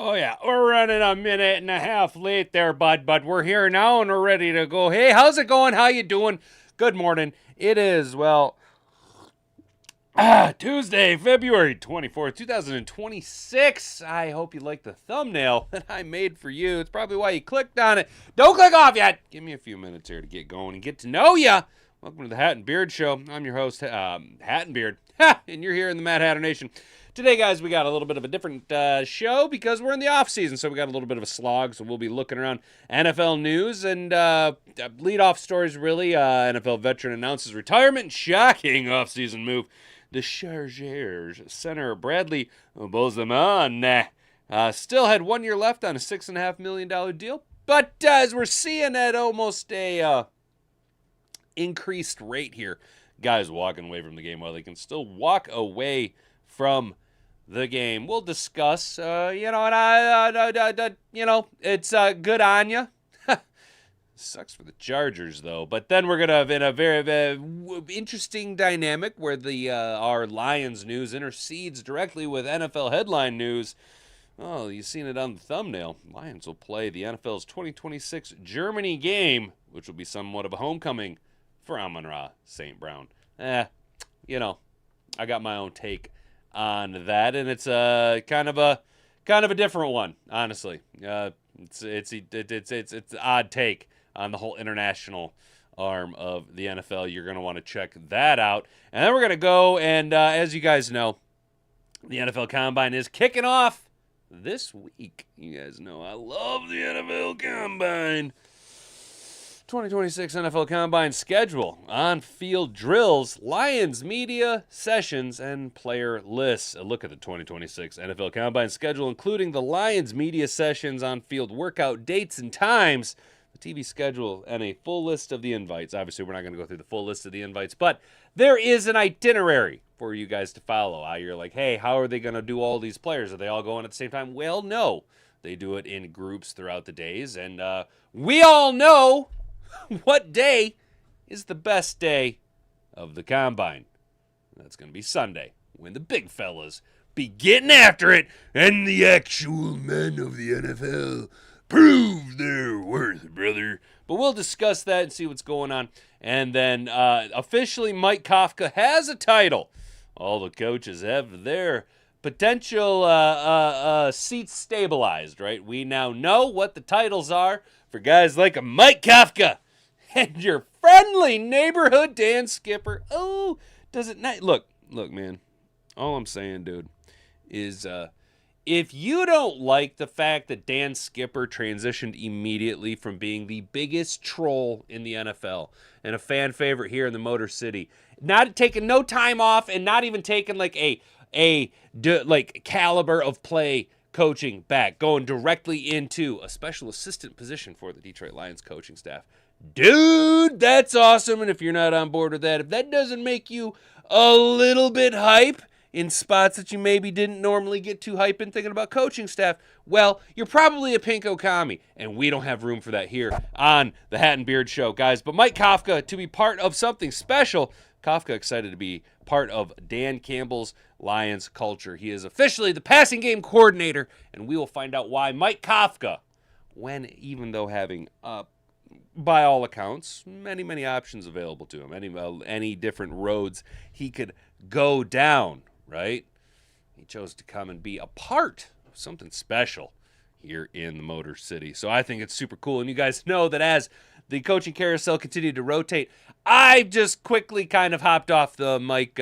Oh, yeah, we're running a minute and a half late there, bud, but we're here now and we're ready to go. Hey, how's it going? How you doing? Good morning. It is, Tuesday, February 24th, 2026. I hope you like the thumbnail that I made for you. It's probably why you clicked on it. Don't click off yet. Give me a few minutes here to get going and get to know ya. Welcome to the Hat and Beard Show. I'm your host, Hat and Beard, and you're here in the Mad Hatter Nation. Today, guys, we got a little bit of a different show because we're in the off-season, so we got a little bit of a slog, so we'll be looking around NFL news and lead-off stories, really. NFL veteran announces retirement. Shocking off-season move. The Chargers center Bradley Bozeman still had 1 year left on a $6.5 million deal, but as we're seeing at almost a increased rate here, guys walking away from the game while they can still walk away from the game. We'll discuss, it's good on you. Sucks for the Chargers, though. But then we're going to have in a very, very interesting dynamic where our Lions news intercedes directly with NFL headline news. Oh, you've seen it on the thumbnail. Lions will play the NFL's 2026 Germany game, which will be somewhat of a homecoming for Amon-Ra St. Brown. I got my own take on that, and it's kind of a different one, honestly. It's an odd take on the whole international arm of the NFL. You're going to want to check that out. And then we're going to go, and as you guys know, the NFL Combine is kicking off this week. You guys know I love the NFL Combine. 2026 NFL Combine schedule, on-field drills, Lions media sessions, and player lists. A look at the 2026 NFL Combine schedule, including the Lions media sessions, on-field workout dates and times, the TV schedule, and a full list of the invites. Obviously, we're not going to go through the full list of the invites, but there is an itinerary for you guys to follow. You're like, hey, how are they going to do all these players? Are they all going at the same time? Well, no. They do it in groups throughout the days, and we all know what day is the best day of the Combine. That's going to be Sunday, when the big fellas be getting after it, and the actual men of the NFL prove their worth, brother. But we'll discuss that and see what's going on. And then officially, Mike Kafka has a title. All the coaches have their potential seats stabilized, right? We now know what the titles are for guys like a Mike Kafka and your friendly neighborhood Dan Skipper. Oh, does it not? Look, man. All I'm saying, dude, is if you don't like the fact that Dan Skipper transitioned immediately from being the biggest troll in the NFL and a fan favorite here in the Motor City, not taking no time off and not even taking like a caliber of play coaching back, going directly into a special assistant position for the Detroit Lions coaching staff. Dude, that's awesome. And if you're not on board with that, if that doesn't make you a little bit hype in spots that you maybe didn't normally get too hype in thinking about coaching staff, well, you're probably a pinko commie, and we don't have room for that here on the Hat and Beard Show, guys. But Mike Kafka, to be part of something special, Kafka excited to be part of Dan Campbell's Lions culture. He is officially the passing game coordinator, and we will find out why Mike Kafka, even though having by all accounts, many options available to him, any different roads he could go down, right? He chose to come and be a part of something special here in the Motor City. So I think it's super cool. And you guys know that as the coaching carousel continued to rotate, I just quickly kind of hopped off the Mike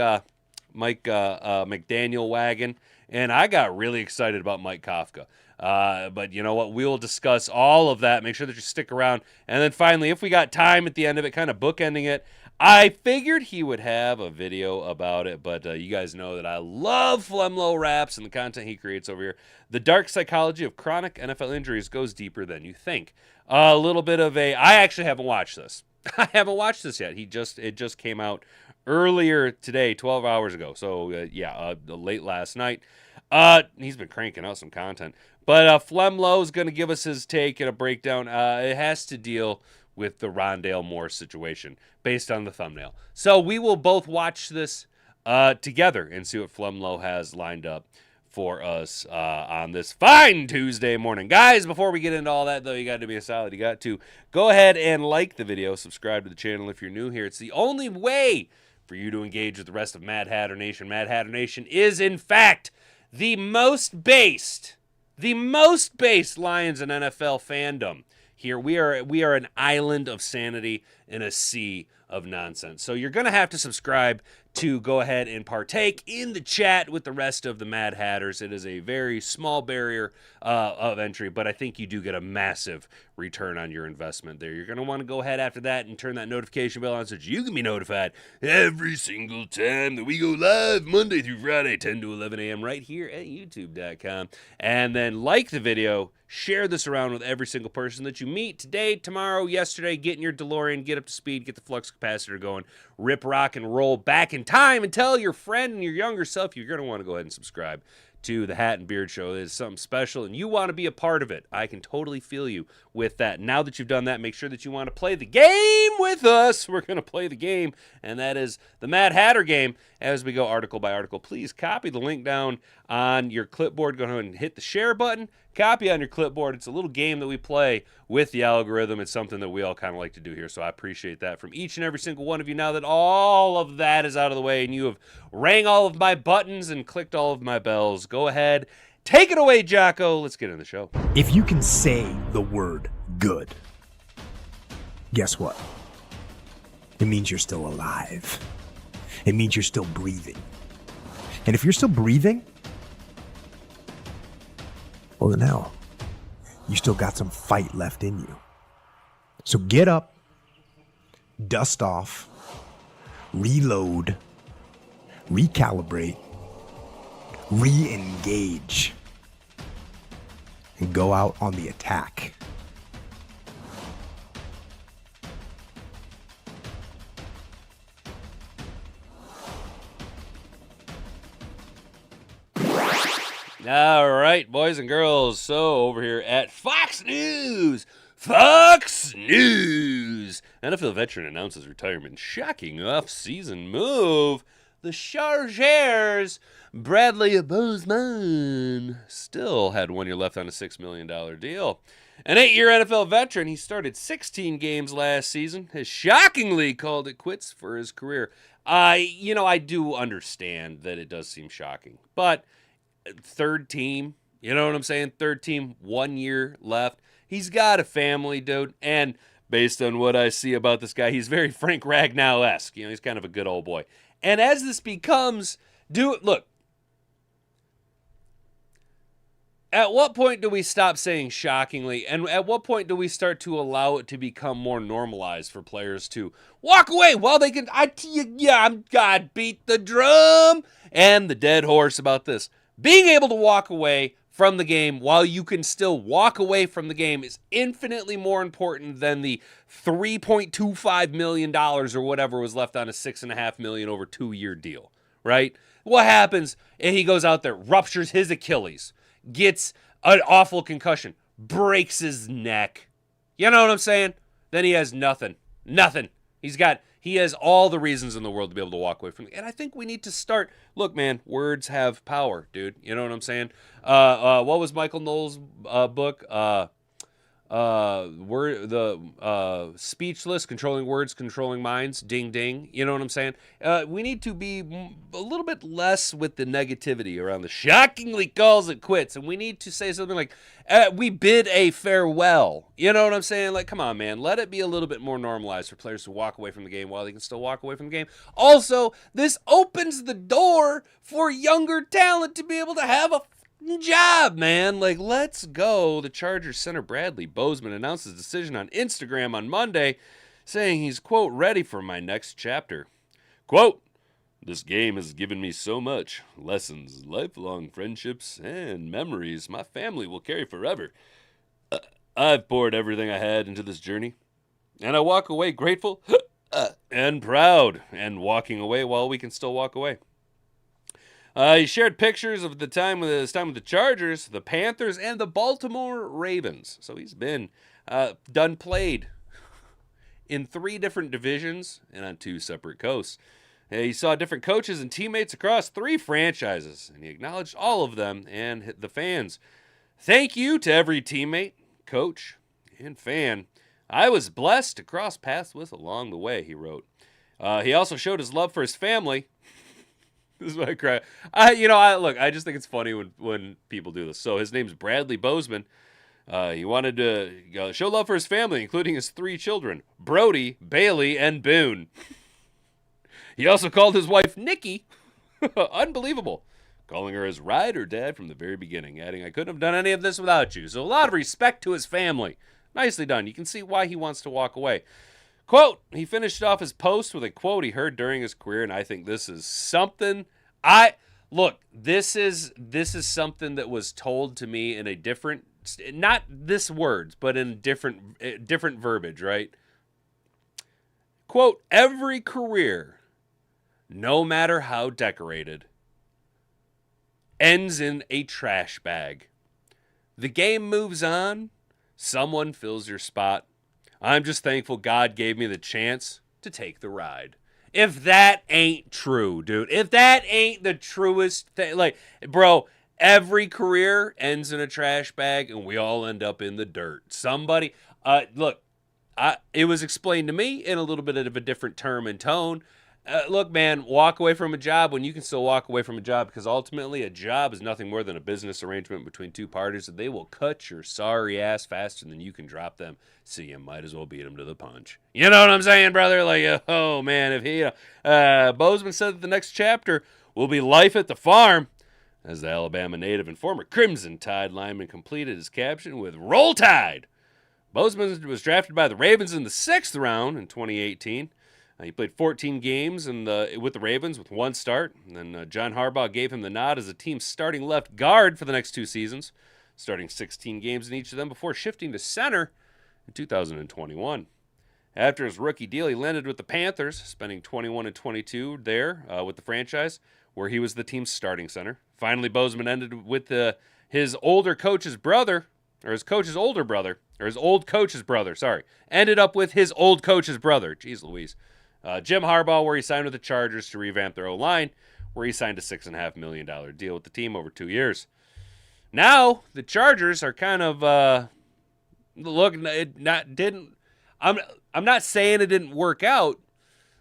McDaniel wagon, and I got really excited about Mike Kafka. But you know what? We'll discuss all of that. Make sure that you stick around. And then finally, if we got time at the end of it, kind of bookending it, I figured he would have a video about it. But you guys know that I love Flemlo Raps and the content he creates over here. The dark psychology of chronic NFL injuries goes deeper than you think. A little bit of I actually haven't watched this. I haven't watched this yet. It just came out earlier today, 12 hours ago. So late last night. He's been cranking out some content. But Flemlo is going to give us his take and a breakdown. It has to deal with the Rondale Moore situation based on the thumbnail. So we will both watch this together and see what Flemlo has lined up for us on this fine Tuesday morning. Guys, before we get into all that, though, you got to do me a solid. You got to go ahead and like the video, subscribe to the channel if you're new here. It's the only way for you to engage with the rest of Mad Hatter Nation. Mad Hatter Nation is, in fact, the most based Lions and NFL fandom. Here we are an island of sanity in a sea of nonsense. So you're going to have to subscribe to go ahead and partake in the chat with the rest of the Mad Hatters. It is a very small barrier of entry, but I think you do get a massive return on your investment there. You're going to want to go ahead after that and turn that notification bell on so that you can be notified every single time that we go live Monday through Friday, 10 to 11 a.m. right here at youtube.com. And then like the video, share this around with every single person that you meet today, tomorrow, yesterday. Get in your DeLorean, get up to speed, get the flux capacitor going, rip, rock, and roll back in time, and tell your friend and your younger self you're going to want to go ahead and subscribe to the Hat and Beard Show. It is something special, and you want to be a part of it. I can totally feel you with that. Now that you've done that, make sure that you want to play the game with us. We're going to play the game, and that is the Mad Hatter game. As we go article by article, please copy the link down on your clipboard. Go ahead and hit the share button. Copy on your clipboard. It's a little game that we play with the algorithm. It's something that we all kind of like to do here, so I appreciate that from each and every single one of you. Now that all of that is out of the way and you have rang all of my buttons and clicked all of my bells, go ahead, take it away, Jocko. Let's get in the show. If you can say the word good, guess what? It means you're still alive. It means you're still breathing. And if you're still breathing, well, then hell, you still got some fight left in you. So get up, dust off, reload, recalibrate, re-engage, and go out on the attack. All right, boys and girls. So over here at Fox News, NFL veteran announces retirement. Shocking off-season move. The Chargers, Bradley Bozeman, still had 1 year left on a $6 million deal. An 8-year NFL veteran, he started 16 games last season, has shockingly called it quits for his career. I do understand that it does seem shocking, but third team, you know what I'm saying? Third team, 1 year left. He's got a family, dude, and based on what I see about this guy, he's very Frank Ragnow-esque. He's kind of a good old boy. And as this becomes, look, at what point do we stop saying shockingly, and at what point do we start to allow it to become more normalized for players to walk away while they can, God beat the drum and the dead horse about this. Being able to walk away from the game while you can still walk away from the game is infinitely more important than the $3.25 million or whatever was left on a $6.5 million over 2-year deal, right? What happens if he goes out there, ruptures his Achilles, gets an awful concussion, breaks his neck? You know what I'm saying? Then he has nothing. Nothing. He has all the reasons in the world to be able to walk away from it. And I think we need to start. Look, man, words have power, dude. You know what I'm saying? What was Michael Knowles' book? Speechless, Controlling Words, Controlling Minds, ding, ding. You know what I'm saying? We need to be a little bit less with the negativity around the shockingly calls it quits. And we need to say something like, we bid a farewell. You know what I'm saying? Like, come on, man. Let it be a little bit more normalized for players to walk away from the game while they can still walk away from the game. Also, this opens the door for younger talent to be able to have a job, man. Like, let's go. The Chargers center Bradley Bozeman announced his decision on Instagram on Monday, saying he's, quote, ready for my next chapter. Quote, this game has given me so much. Lessons, lifelong friendships, and memories my family will carry forever. I've poured everything I had into this journey, and I walk away grateful and proud, and walking away while we can still walk away. He shared pictures of his time with the Chargers, the Panthers, and the Baltimore Ravens. So he's been played in 3 different divisions and on 2 separate coasts. He saw different coaches and teammates across 3 franchises, and he acknowledged all of them and the fans. Thank you to every teammate, coach, and fan I was blessed to cross paths with along the way, he wrote. He also showed his love for his family. This is what I cry. I just think it's funny when people do this. So his name's Bradley Bozeman. He wanted to show love for his family, including his 3 children, Brody, Bailey, and Boone. He also called his wife Nikki. Unbelievable. Calling her his ride or dad from the very beginning, adding, I couldn't have done any of this without you. So a lot of respect to his family. Nicely done. You can see why he wants to walk away. Quote, he finished off his post with a quote he heard during his career, and I think this is something this is something that was told to me in a different, not this words, but in different verbiage, right? Quote, every career, no matter how decorated, ends in a trash bag. The game moves on. Someone fills your spot. I'm just thankful God gave me the chance to take the ride. If that ain't true, dude, if that ain't the truest thing, like, bro, every career ends in a trash bag and we all end up in the dirt. Somebody, look, it was explained to me in a little bit of a different term and tone. Look, man, walk away from a job when you can still walk away from a job, because ultimately a job is nothing more than a business arrangement between 2 parties, and they will cut your sorry ass faster than you can drop them, so you might as well beat them to the punch. You know what I'm saying, brother? Like, oh, man, if he, Bozeman said that the next chapter will be life at the farm, as the Alabama native and former Crimson Tide lineman completed his caption with Roll Tide. Bozeman was drafted by the Ravens in the 6th round in 2018. He played 14 games with the Ravens with 1 start. And then John Harbaugh gave him the nod as the team's starting left guard for the next 2 seasons, starting 16 games in each of them before shifting to center in 2021. After his rookie deal, he landed with the Panthers, spending 21 and 22 there with the franchise, where he was the team's starting center. Finally, Bozeman ended with his old coach's brother, ended up with his old coach's brother. Jeez Louise. Jim Harbaugh, where he signed with the Chargers to revamp their O-line, where he signed a $6.5 million deal with the team over 2 years. Now, the Chargers are kind of, I'm not saying it didn't work out,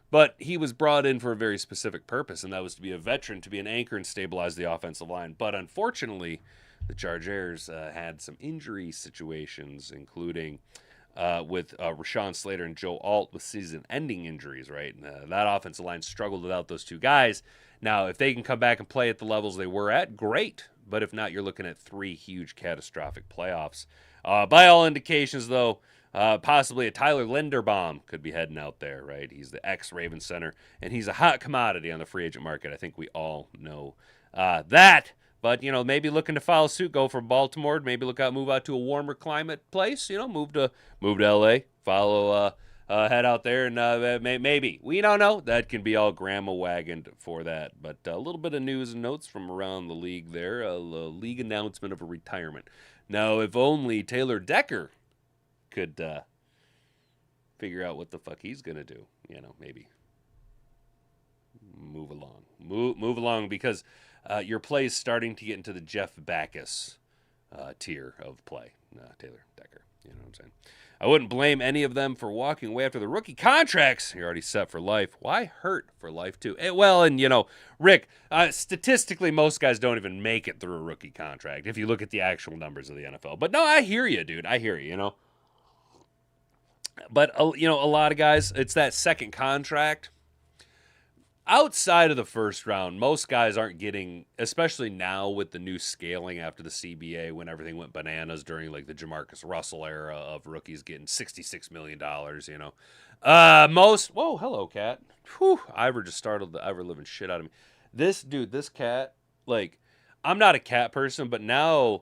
but he was brought in for a very specific purpose, and that was to be a veteran, to be an anchor and stabilize the offensive line. But unfortunately, the Chargers had some injury situations, including with Rashawn Slater and Joe Alt with season-ending injuries, right? That offensive line struggled without those 2 guys. Now, if they can come back and play at the levels they were at, great. But if not, you're looking at 3 huge catastrophic playoffs. By all indications, though, possibly a Tyler Linderbaum could be heading out there, right? He's the ex-Ravens center, and he's a hot commodity on the free agent market. I think we all know that. But, maybe looking to follow suit, go from Baltimore, maybe move out to a warmer climate place, move to L.A., head out there, and maybe. We don't know. That can be all grandma wagoned for that. But a little bit of news and notes from around the league there, a league announcement of a retirement. Now, if only Taylor Decker could figure out what the fuck he's going to do, maybe move along. Move along, because your play is starting to get into the Jeff Backus tier of play. Taylor Decker, you know what I'm saying? I wouldn't blame any of them for walking away after the rookie contracts. You're already set for life. Why hurt for life, too? Rick, statistically, most guys don't even make it through a rookie contract if you look at the actual numbers of the NFL. But no, I hear you, dude. I hear you, But, a lot of guys, it's that second contract. Outside of the first round, most guys aren't getting, especially now with the new scaling after the CBA, when everything went bananas during like the Jamarcus Russell era of rookies getting $66 million, whoa, hello, cat. Whew, Ivor just startled the ever-living shit out of me. This cat, like, I'm not a cat person, but now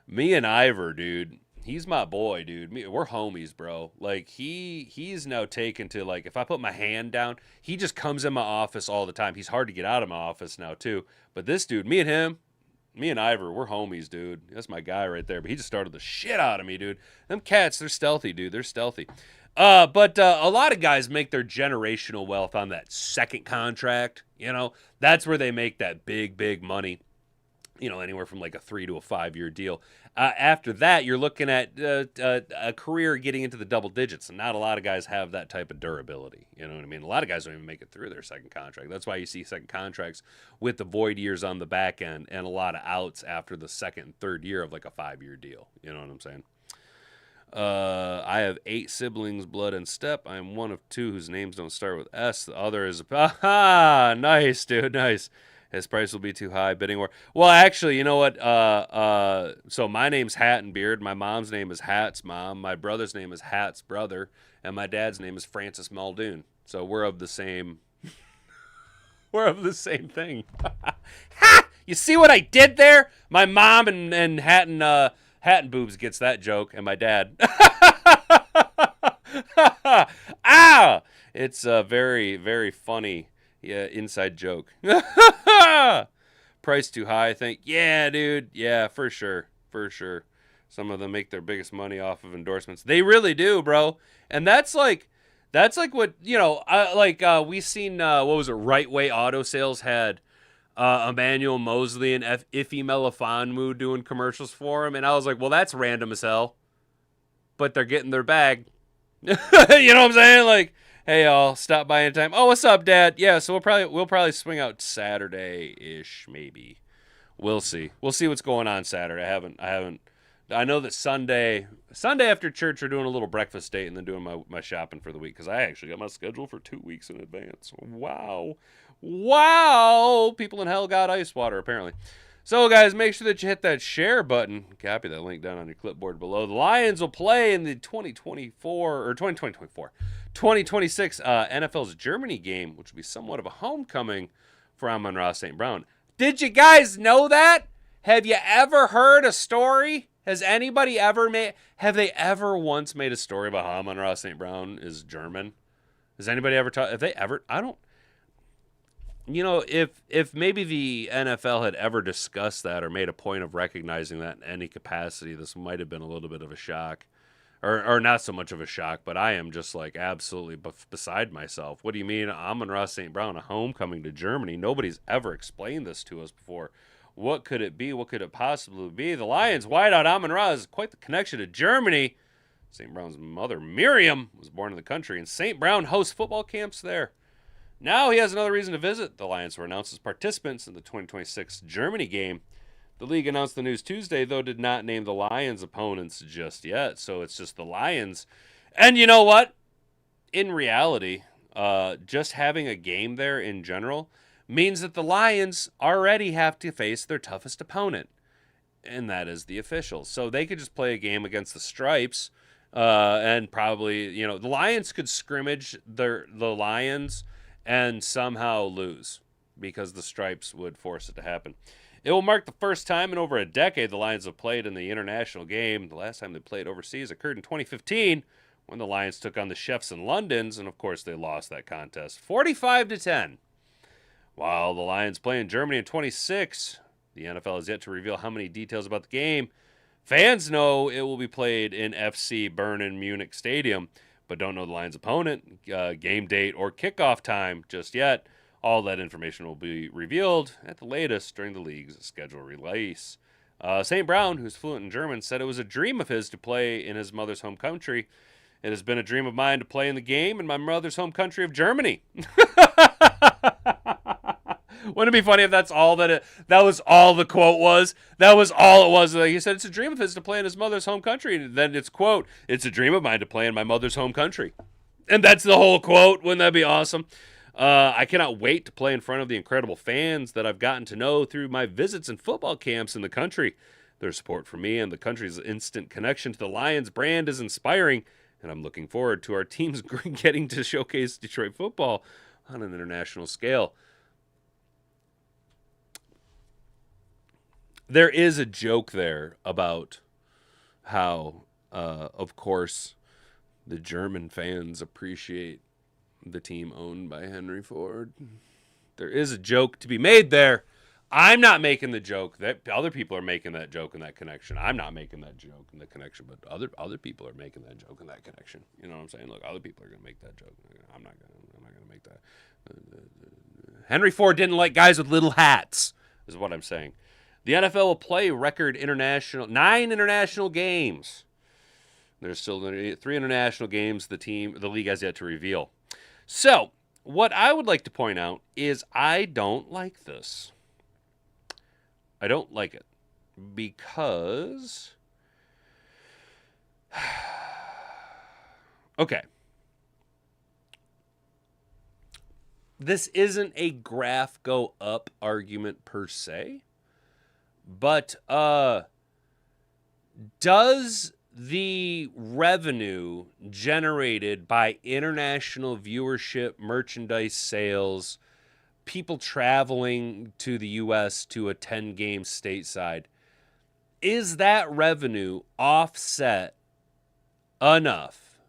me and Ivor, dude, he's my boy, dude. We're homies, bro. Like, he's now taken to, like, if I put my hand down, he just comes in my office all the time. He's hard to get out of my office now, too. But this dude, me and Ivor, we're homies, dude. That's my guy right there. But he just started the shit out of me, dude. Them cats, they're stealthy, dude. They're stealthy. But a lot of guys make their generational wealth on that second contract. That's where they make that big money. Anywhere from like a 3 to a 5 year deal. After that, you're looking at a career getting into the double digits, and not a lot of guys have that type of durability. You know what I mean? A lot of guys don't even make it through their second contract. That's why you see second contracts with the void years on the back end and a lot of outs after the second and third year of like a 5 year deal. You know what I'm saying? I have 8 siblings, blood and step. I am one of 2 whose names don't start with S. The other is nice, dude, nice. His price will be too high. Bidding war. Well, actually, you know what? So my name's Hat and Beard. My mom's name is Hat's mom. My brother's name is Hat's brother, and my dad's name is Francis Muldoon. So we're of the same. We're of the same thing. Ha! You see what I did there? My mom and Hat and Boobs gets that joke, and my dad. Ah! It's a very, very funny inside joke. Price too high, I think. Yeah, dude. Yeah, for sure. For sure. Some of them make their biggest money off of endorsements. They really do, bro. And that's like what, we seen, what was it, Right Way Auto Sales had Emmanuel Mosley and Iffy Melifonwu doing commercials for him, and I was like, well, that's random as hell, but they're getting their bag. You know what I'm saying? Like, hey, y'all, stop by anytime. Oh, what's up, Dad? Yeah, so we'll probably swing out Saturday-ish, maybe. We'll see. We'll see what's going on Saturday. I know that Sunday after church, we're doing a little breakfast date and then doing my shopping for the week, because I actually got my schedule for 2 weeks in advance. Wow. People in hell got ice water, apparently. So, guys, make sure that you hit that share button. Copy that link down on your clipboard below. The Lions will play in the 2026 NFL's Germany game, which will be somewhat of a homecoming for Amon-Ra St. Brown. Did you guys know that? Have you ever heard a story? Have they ever once made a story about how Amon-Ra St. Brown is German? Has anybody ever if maybe the NFL had ever discussed that or made a point of recognizing that in any capacity, this might have been a little bit of a shock. Or not so much of a shock, but I am just like absolutely beside myself. What do you mean Amon-Ra St. Brown, a homecoming to Germany? Nobody's ever explained this to us before. What could it be? What could it possibly be? The Lions wideout Amon-Ra has quite the connection to Germany. St. Brown's mother, Miriam, was born in the country, and St. Brown hosts football camps there. Now he has another reason to visit. The Lions were announced as participants in the 2026 Germany game. The league announced the news Tuesday, though did not name the Lions' opponents just yet. So it's just the Lions. And you know what? In reality, just having a game there in general means that the Lions already have to face their toughest opponent, and that is the officials. So they could just play a game against the Stripes, and probably, the Lions could scrimmage the Lions and somehow lose because the Stripes would force it to happen. It will mark the first time in over a decade the Lions have played in the international game. The last time they played overseas occurred in 2015 when the Lions took on the Chefs in London's, and of course they lost that contest 45-10. While the Lions play in Germany in 26, the NFL has yet to reveal how many details about the game. Fans know it will be played in FC Bayern Munich Stadium, but don't know the Lions' opponent, game date, or kickoff time just yet. All that information will be revealed at the latest during the league's schedule release. St. Brown, who's fluent in German, said it was a dream of his to play in his mother's home country. It has been a dream of mine to play in the game in my mother's home country of Germany. Wouldn't it be funny if that's all that was all the quote was? That was all it was. He said it's a dream of his to play in his mother's home country. And then it's, quote, it's a dream of mine to play in my mother's home country. And that's the whole quote. Wouldn't that be awesome? I cannot wait to play in front of the incredible fans that I've gotten to know through my visits and football camps in the country. Their support for me and the country's instant connection to the Lions brand is inspiring, and I'm looking forward to our teams getting to showcase Detroit football on an international scale. There is a joke there about how, of course, the German fans appreciate the team owned by Henry Ford. There is a joke to be made there. I'm not making the joke. That other people are making that joke and that connection. I'm not making that joke and the connection, but other people are making that joke and that connection. You know what I'm saying? Look, other people are gonna make that joke. I'm not gonna make that. Henry Ford didn't like guys with little hats, is what I'm saying. The NFL will play record 9 international games. There's still 3 international games the league has yet to reveal. So, what I would like to point out is I don't like this. I don't like it because okay. This isn't a graph go up argument per se, but does the revenue generated by international viewership, merchandise sales, people traveling to the U.S. to attend games stateside, is that revenue offset enough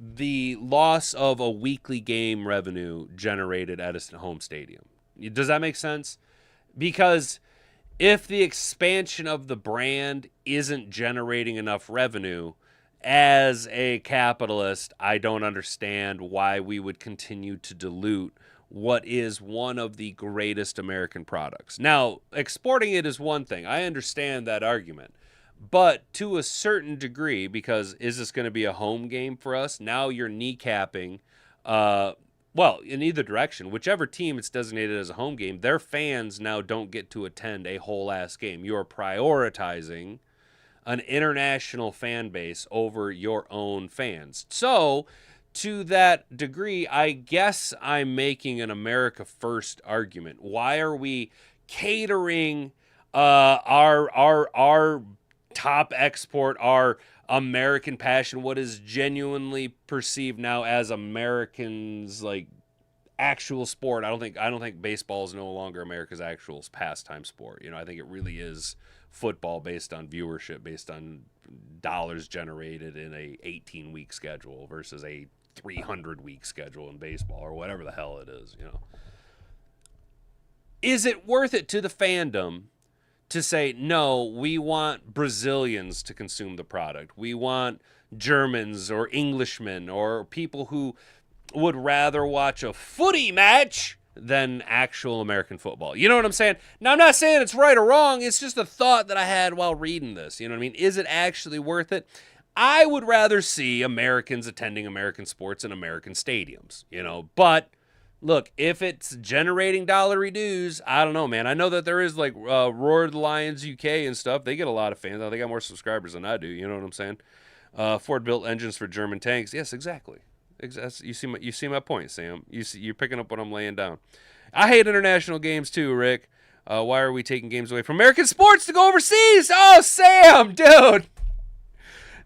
the loss of a weekly game revenue generated at a home stadium? Does that make sense? Because if the expansion of the brand isn't generating enough revenue, as a capitalist, I don't understand why we would continue to dilute what is one of the greatest American products. Now, exporting it is one thing. I understand that argument. But to a certain degree, because is this going to be a home game for us? Now you're kneecapping, well, in either direction, whichever team it's designated as a home game, their fans now don't get to attend a whole ass game. You're prioritizing an international fan base over your own fans. So, to that degree, I guess I'm making an America First argument. Why are we catering our top export, our American passion, what is genuinely perceived now as Americans' like actual sport? I don't think baseball is no longer America's actual pastime sport. You know, I think it really is football based on viewership, based on dollars generated in a 18-week schedule versus a 300-week schedule in baseball or whatever the hell it is, you know. Is it worth it to the fandom to say, no, we want Brazilians to consume the product. We want Germans or Englishmen or people who would rather watch a footy match than actual American football. You know what I'm saying? Now, I'm not saying it's right or wrong. It's just a thought that I had while reading this. You know what I mean? Is it actually worth it? I would rather see Americans attending American sports in American stadiums, you know. But, look, if it's generating dollary dues, I don't know, man. I know that there is, like, Roar the Lions UK and stuff. They get a lot of fans. They got more subscribers than I do. You know what I'm saying? Ford built engines for German tanks. Yes, exactly. You see my point, Sam. You're picking up what I'm laying down. I hate international games too, Rick. Why are we taking games away from American sports to go overseas? Oh, Sam, dude.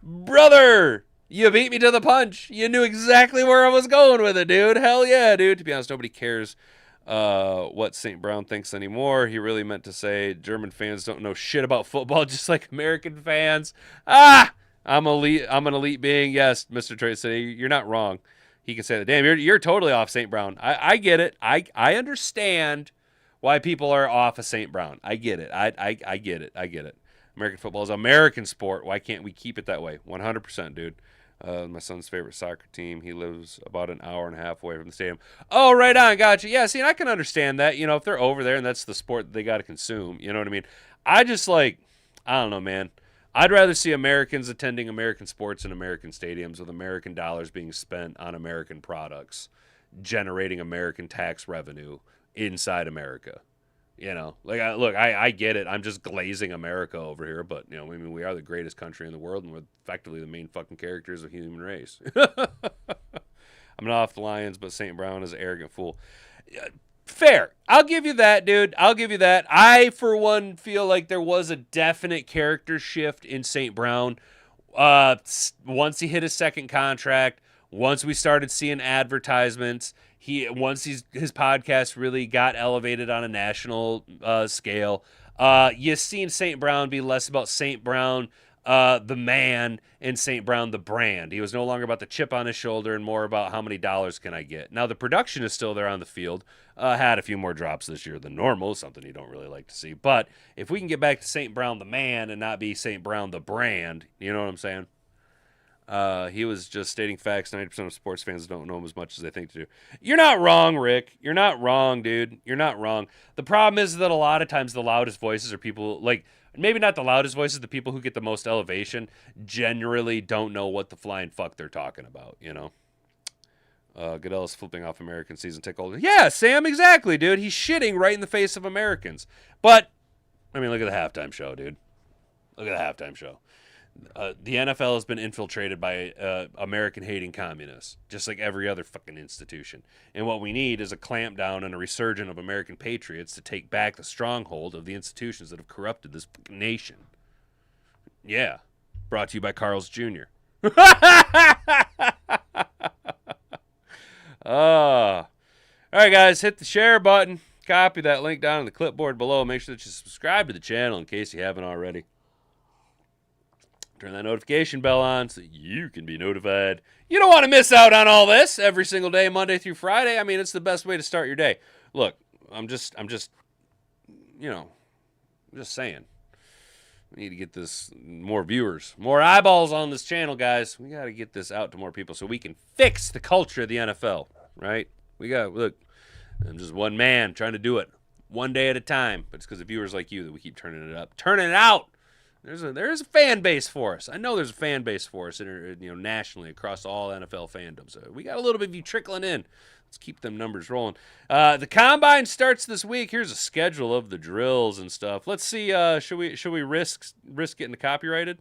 Brother, you beat me to the punch. You knew exactly where I was going with it, dude. Hell yeah, dude. To be honest, nobody cares what St. Brown thinks anymore. He really meant to say German fans don't know shit about football, just like American fans. I'm an elite being. Yes, Mr. Trade City, you're not wrong. He can say that. Damn, you're totally off St. Brown. I get it. I understand why people are off of St. Brown. I get it. I get it. I get it. American football is American sport. Why can't we keep it that way? 100%, dude. My son's favorite soccer team. He lives about an hour and a half away from the stadium. Oh, right on. Gotcha. Yeah, see, and I can understand that. You know, if they're over there and that's the sport that they got to consume. You know what I mean? I don't know, man. I'd rather see Americans attending American sports in American stadiums with American dollars being spent on American products, generating American tax revenue inside America. You know, like, I get it. I'm just glazing America over here, but, you know, I mean, we are the greatest country in the world, and we're effectively the main fucking characters of the human race. I'm not off the Lions, but St. Brown is an arrogant fool. Fair. I'll give you that, dude. I'll give you that. I, for one, feel like there was a definite character shift in St. Brown once he hit his second contract, once we started seeing advertisements, once his podcast really got elevated on a national scale. You've seen St. Brown be less about St. Brown the man and St. Brown the brand. He was no longer about the chip on his shoulder and more about how many dollars can I get. Now, the production is still there on the field. Had a few more drops this year than normal, something you don't really like to see. But if we can get back to St. Brown the man and not be St. Brown the brand, you know what I'm saying? He was just stating facts. 90% of sports fans don't know him as much as they think to do. You're not wrong, Rick. You're not wrong, dude. You're not wrong. The problem is that a lot of times the loudest voices are people, like, maybe not the loudest voices, the people who get the most elevation generally don't know what the flying fuck they're talking about, you know? Goodell's flipping off American season ticket holder. Yeah, Sam, exactly, dude. He's shitting right in the face of Americans. But, I mean, look at the halftime show, dude. Look at the halftime show. The NFL has been infiltrated by American-hating communists, just like every other fucking institution. And what we need is a clampdown and a resurgence of American patriots to take back the stronghold of the institutions that have corrupted this fucking nation. Yeah. Brought to you by Carl's Jr. All right, guys, hit the share button. Copy that link down in the clipboard below. Make sure that you subscribe to the channel in case you haven't already. Turn that notification bell on so you can be notified. You don't want to miss out on all this every single day, Monday through Friday. I mean, it's the best way to start your day. Look, I'm just, you know, I'm just saying. We need to get this more viewers, more eyeballs on this channel, guys. We got to get this out to more people so we can fix the culture of the NFL, right? Look, I'm just one man trying to do it one day at a time. But it's because of viewers like you that we keep turning it up, turning it out. There's a fan base for us. I know there's a fan base for us, nationally across all NFL fandoms. We got a little bit of you trickling in. Let's keep them numbers rolling. The combine starts this week. Here's a schedule of the drills and stuff. Let's see. Should we risk getting copyrighted?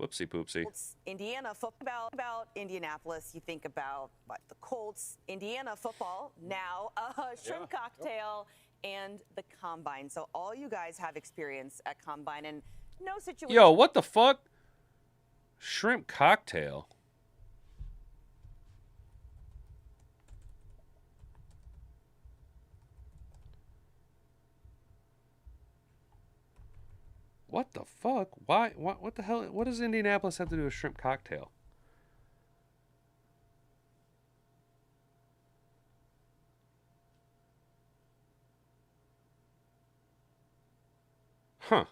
Whoopsie poopsie. Indiana football. About Indianapolis, you think about what, the Colts. Indiana football now, shrimp cocktail, and the combine. So all you guys have experience at combine and. No situation. Yo, what the fuck? Shrimp cocktail. What the fuck? Why? What the hell? What does Indianapolis have to do with shrimp cocktail? Huh.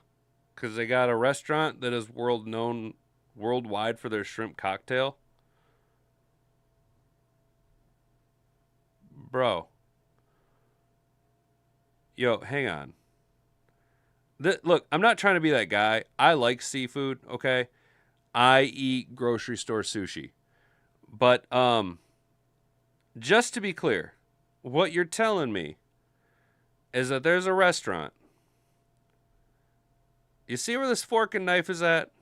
Because they got a restaurant that is known worldwide for their shrimp cocktail? Bro. Yo, hang on. Look, I'm not trying to be that guy. I like seafood, okay? I eat grocery store sushi. But, just to be clear, what you're telling me is that there's a restaurant. You see where this fork and knife is at?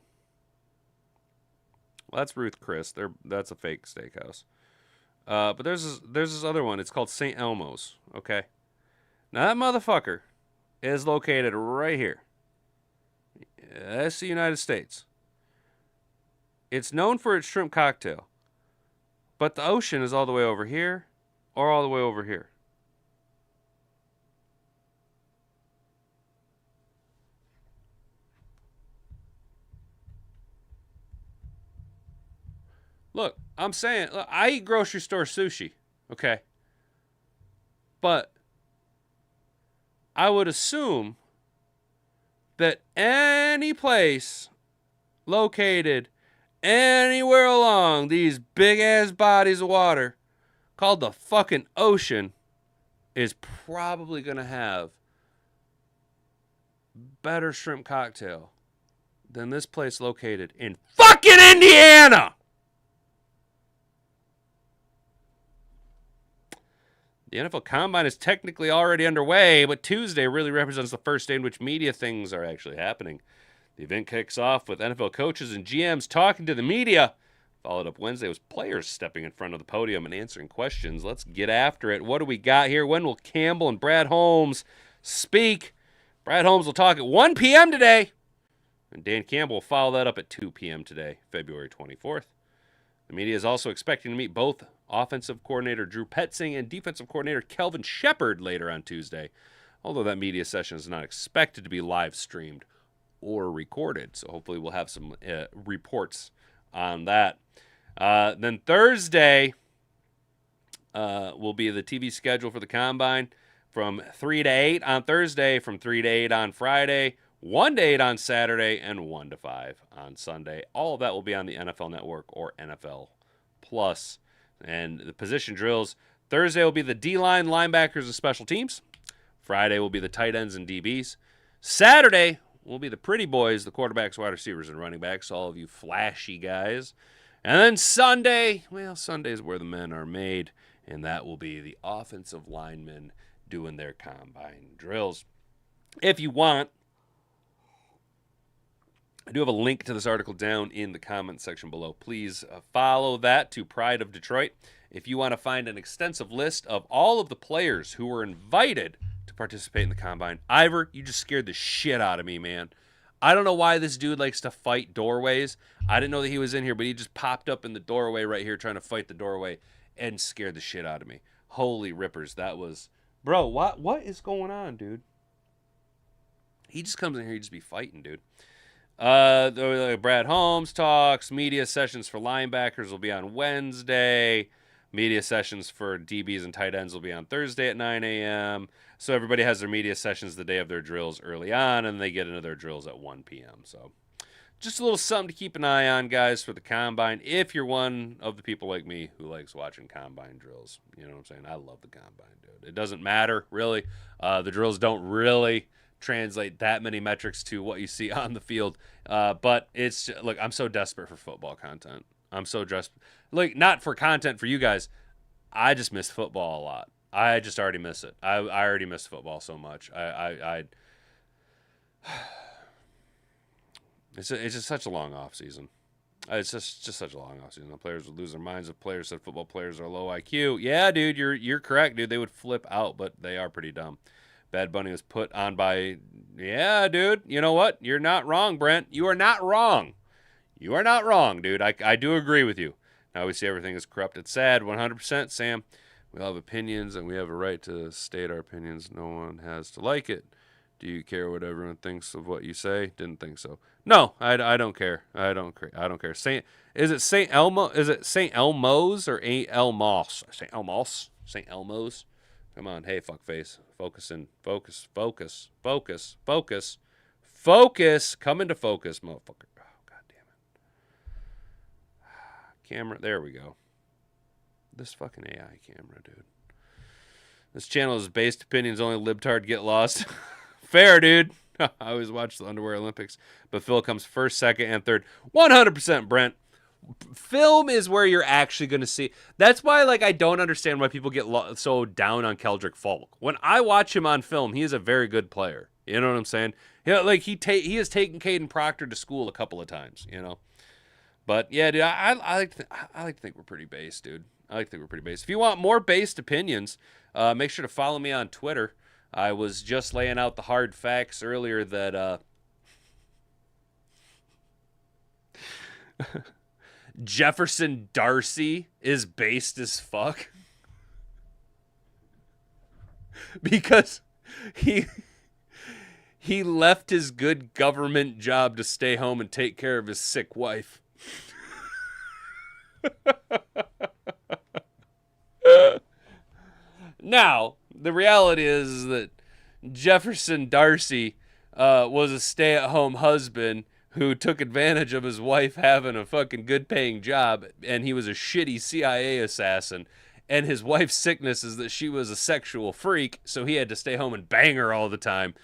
Well, that's Ruth Chris. That's a fake steakhouse. But there's this other one. It's called St. Elmo's. Okay. Now that motherfucker is located right here. That's the United States. It's known for its shrimp cocktail, but the ocean is all the way over here, or all the way over here. Look, I'm saying, look, I eat grocery store sushi, okay? But I would assume that any place located anywhere along these big-ass bodies of water called the fucking ocean is probably going to have better shrimp cocktail than this place located in fucking Indiana! The NFL Combine is technically already underway, but Tuesday really represents the first day in which media things are actually happening. The event kicks off with NFL coaches and GMs talking to the media. Followed up Wednesday with players stepping in front of the podium and answering questions. Let's get after it. What do we got here? When will Campbell and Brad Holmes speak? Brad Holmes will talk at 1 p.m. today. And Dan Campbell will follow that up at 2 p.m. today, February 24th. The media is also expecting to meet both offensive coordinator Drew Petzing and defensive coordinator Kelvin Shepard later on Tuesday, although that media session is not expected to be live streamed. or recorded. So hopefully we'll have some reports on that. Then Thursday will be the TV schedule for the Combine from 3 to 8 on Thursday, from 3 to 8 on Friday, 1 to 8 on Saturday, and 1 to 5 on Sunday. All of that will be on the NFL Network or NFL Plus. And the position drills, Thursday will be the D-line, linebackers, and special teams. Friday will be the tight ends and DBs. Saturday will be the pretty boys, the quarterbacks, wide receivers, and running backs, all of you flashy guys. And then Sunday, well, Sunday is where the men are made, and that will be the offensive linemen doing their combine drills. If you want, I do have a link to this article down in the comment section below. Please follow that to Pride of Detroit. If you want to find an extensive list of all of the players who were invited to participate in the Combine. Ivor, you just scared the shit out of me, man. I don't know why this dude likes to fight doorways. I didn't know that he was in here, but he just popped up in the doorway right here trying to fight the doorway and scared the shit out of me. Holy rippers, that was... Bro, what is going on, dude? He just comes in here, he just be fighting, dude. Brad Holmes talks. Media sessions for linebackers will be on Wednesday. Media sessions for DBs and tight ends will be on Thursday at 9 a.m. So everybody has their media sessions the day of their drills early on, and they get into their drills at 1 p.m. So just a little something to keep an eye on, guys, for the Combine. If you're one of the people like me who likes watching Combine drills. You know what I'm saying? I love the Combine, dude. It doesn't matter, really. The drills don't really translate that many metrics to what you see on the field. But it's, look, I'm so desperate for football content. I'm so desperate. Like, not for content for you guys. I just miss football a lot. I just already miss it. I already miss football so much. It's just such a long off season. It's just such a long off season. The players would lose their minds if players said football players are low IQ. Yeah, dude, you're correct, dude. They would flip out, but they are pretty dumb. Bad Bunny was put on by... Yeah, dude. You know what? You're not wrong, Brent. You are not wrong. You are not wrong, dude. I do agree with you. Now we see everything is corrupt. It's sad. 100%, Sam. We all have opinions, and we have a right to state our opinions. No one has to like it. Do you care what everyone thinks of what you say? Didn't think so. No, I don't care. I don't care. Is it St. Elmo? Is it St. Elmo's or Elmos? St. Elmos? St. Elmo's? Come on, hey, fuckface. Focus. Come into focus, motherfucker. Oh, God damn it. Camera, there we go. This fucking AI camera, dude. This channel is based opinions, only libtard get lost. Fair, dude. I always watch the Underwear Olympics, but Phil comes first, second, and third. 100%, Brent. Film is where you're actually going to see. That's why, like, I don't understand why people get so down on Keldrick Falk. When I watch him on film, he is a very good player. You know what I'm saying? You know, like, he has taken Caden Proctor to school a couple of times, you know? But, yeah, dude, I like to think we're pretty based, dude. I like to think we're pretty based. If you want more based opinions, make sure to follow me on Twitter. I was just laying out the hard facts earlier that Jefferson Darcy is based as fuck. Because he left his good government job to stay home and take care of his sick wife. Now, the reality is that Jefferson Darcy was a stay-at-home husband who took advantage of his wife having a fucking good-paying job, and he was a shitty CIA assassin. And his wife's sickness is that she was a sexual freak, so he had to stay home and bang her all the time.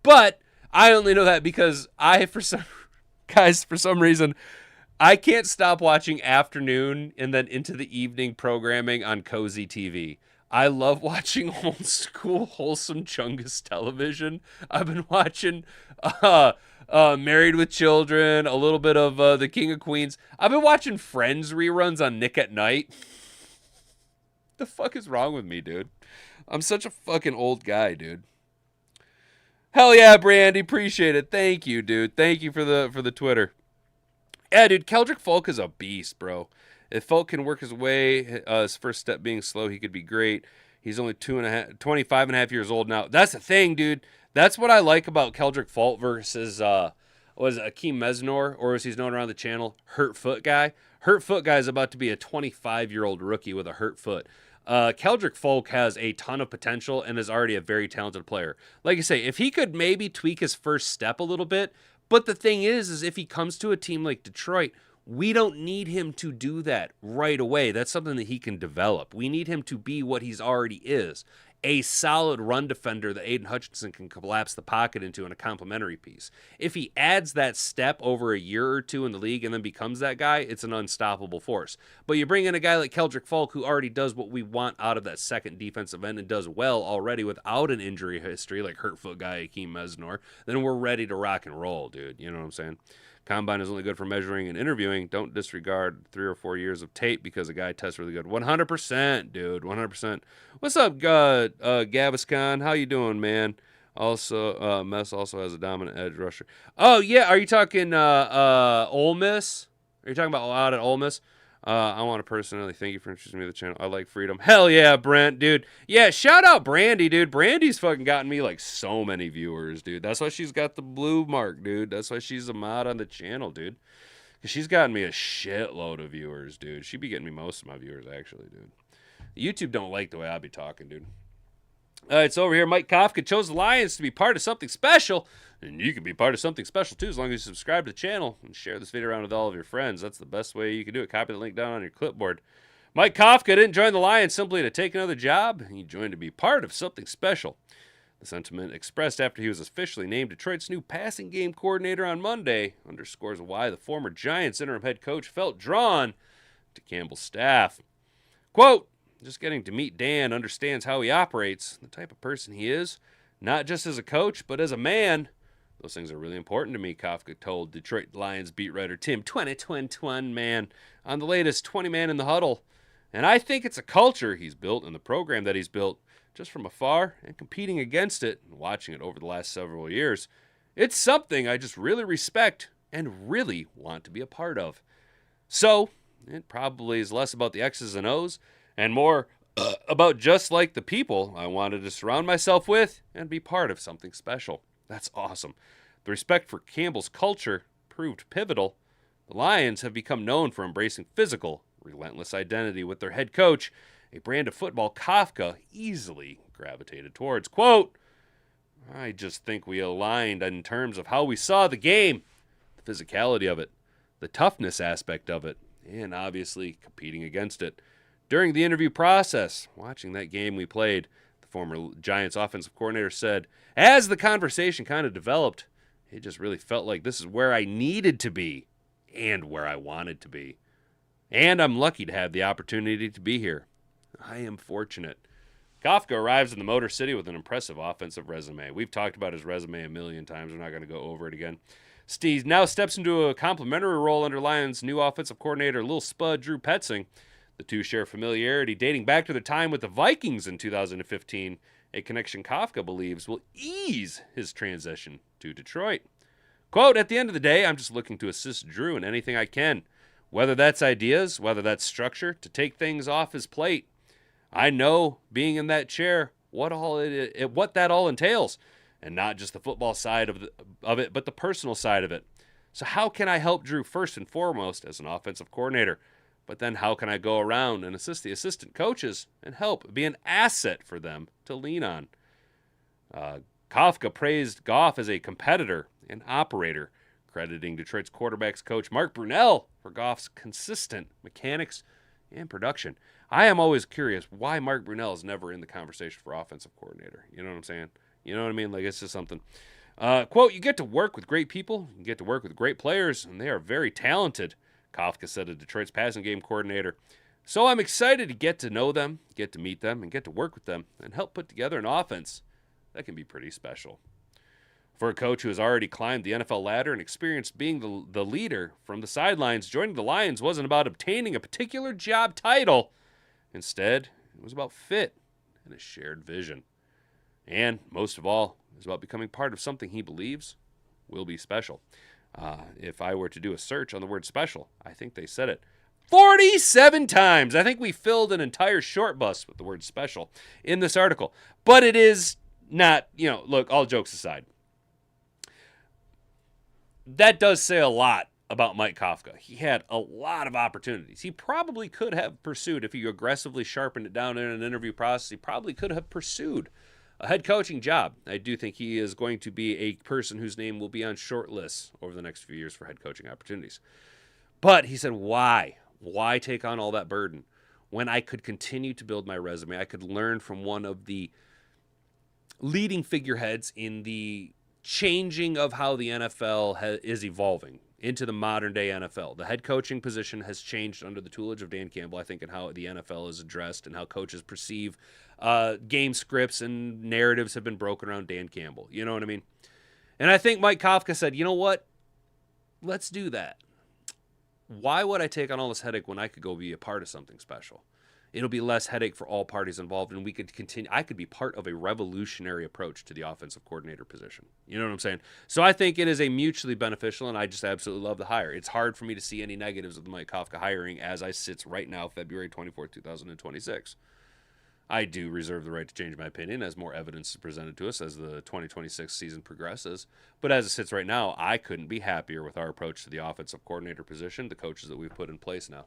But I only know that because for some reason, I can't stop watching afternoon and then into the evening programming on Cozy TV. I love watching old school, wholesome Chungus television. I've been watching Married with Children, a little bit of The King of Queens. I've been watching Friends reruns on Nick at Night. The fuck is wrong with me, dude? I'm such a fucking old guy, dude. Hell yeah, Brandy. Appreciate it. Thank you, dude. Thank you for the Twitter. Yeah, dude, Keldrick Falk is a beast, bro. If Falk can work his way, his first step being slow, he could be great. He's only 25 and a half years old now. That's the thing, dude. That's what I like about Keldrick Falk versus was Akeem Mesnor, or as he's known around the channel, Hurt Foot Guy. Hurt Foot Guy is about to be a 25-year-old rookie with a hurt foot. Keldrick Folk has a ton of potential and is already a very talented player. Like I say, if he could maybe tweak his first step a little bit, but the thing is if he comes to a team like Detroit, we don't need him to do that right away. That's something that he can develop. We need him to be what he's already is, a solid run defender that Aiden Hutchinson can collapse the pocket into in a complementary piece. If he adds that step over a year or two in the league and then becomes that guy, it's an unstoppable force. But you bring in a guy like Keldrick Folk who already does what we want out of that second defensive end and does well already without an injury history like hurt foot guy Akeem Mesnor, then we're ready to rock and roll, dude. You know what I'm saying? Combine is only good for measuring and interviewing. Don't disregard 3 or 4 years of tape because a guy tests really good. 100%, dude. 100%. What's up, Gaviscon? How you doing, man? Also, Mess also has a dominant edge rusher. Oh, yeah. Are you talking Ole Miss? Are you talking about out at Ole Miss? I want to personally thank you for introducing me to the channel. I like freedom. Hell yeah, Brent, dude. Yeah, shout out Brandy, dude. Brandy's fucking gotten me like so many viewers, dude. That's why she's got the blue mark, dude. That's why she's a mod on the channel, dude. Because she's gotten me a shitload of viewers, dude. She be getting me most of my viewers, actually, dude. YouTube don't like the way I be talking, dude. It's over here. Mike Kafka chose the Lions to be part of something special. And you can be part of something special, too, as long as you subscribe to the channel and share this video around with all of your friends. That's the best way you can do it. Copy the link down on your clipboard. Mike Kafka didn't join the Lions simply to take another job. He joined to be part of something special. The sentiment expressed after he was officially named Detroit's new passing game coordinator on Monday underscores why the former Giants interim head coach felt drawn to Campbell's staff. Quote, just getting to meet Dan understands how he operates, the type of person he is, not just as a coach, but as a man. Those things are really important to me, Kafka told Detroit Lions beat writer Tim 2021 man on the latest 20 Man in the Huddle. And I think it's a culture he's built and the program that he's built just from afar and competing against it and watching it over the last several years. It's something I just really respect and really want to be a part of. So it probably is less about the X's and O's and more about just like the people I wanted to surround myself with and be part of something special. That's awesome. The respect for Campbell's culture proved pivotal. The Lions have become known for embracing physical, relentless identity with their head coach, a brand of football Kafka easily gravitated towards. Quote, I just think we aligned in terms of how we saw the game, the physicality of it, the toughness aspect of it, and obviously competing against it. During the interview process, watching that game we played, the former Giants offensive coordinator said, as the conversation kind of developed, it just really felt like this is where I needed to be and where I wanted to be. And I'm lucky to have the opportunity to be here. I am fortunate. Kafka arrives in the Motor City with an impressive offensive resume. We've talked about his resume a million times. We're not going to go over it again. Steve now steps into a complimentary role under Lions' new offensive coordinator, Lil Spud Drew Petzing. The two share familiarity dating back to their time with the Vikings in 2015, a connection Kafka believes will ease his transition to Detroit. Quote, at the end of the day, I'm just looking to assist Drew in anything I can, whether that's ideas, whether that's structure, to take things off his plate. I know, being in that chair, what that all entails, and not just the football side of it, but the personal side of it. So how can I help Drew first and foremost as an offensive coordinator? But then how can I go around and assist the assistant coaches and help be an asset for them to lean on? Kafka praised Goff as a competitor and operator, crediting Detroit's quarterbacks coach Mark Brunell for Goff's consistent mechanics and production. I am always curious why Mark Brunell is never in the conversation for offensive coordinator. You know what I'm saying? You know what I mean? Like, it's just something. Quote, you get to work with great people, you get to work with great players, and they are very talented, Kafka said to Detroit's passing game coordinator. So I'm excited to get to know them, get to meet them, and get to work with them, and help put together an offense that can be pretty special. For a coach who has already climbed the NFL ladder and experienced being the leader from the sidelines, joining the Lions wasn't about obtaining a particular job title. Instead, it was about fit and a shared vision. And, most of all, it was about becoming part of something he believes will be special. If I were to do a search on the word special, I think they said it 47 times. I think we filled an entire short bus with the word special in this article. But it is not, look, all jokes aside. that does say a lot about Mike Kafka. He had a lot of opportunities. He probably could have pursued, if he aggressively sharpened it down in an interview process, he probably could have pursued a head coaching job. I do think he is going to be a person whose name will be on short lists over the next few years for head coaching opportunities. But he said, why? Why take on all that burden when I could continue to build my resume? I could learn from one of the leading figureheads in the changing of how the NFL is evolving into the modern day NFL. The head coaching position has changed under the tutelage of Dan Campbell, I think, and how the NFL is addressed and how coaches perceive game scripts and narratives have been broken around Dan Campbell. You know what I mean? And I think Mike Kafka said, you know what? Let's do that. Why would I take on all this headache when I could go be a part of something special? It'll be less headache for all parties involved, and we could continue. I could be part of a revolutionary approach to the offensive coordinator position. You know what I'm saying? So I think it is a mutually beneficial, and I just absolutely love the hire. It's hard for me to see any negatives of the Mike Kafka hiring as I sit right now, February 24th, 2026. I do reserve the right to change my opinion as more evidence is presented to us as the 2026 season progresses. But as it sits right now, I couldn't be happier with our approach to the offensive coordinator position, the coaches that we've put in place now.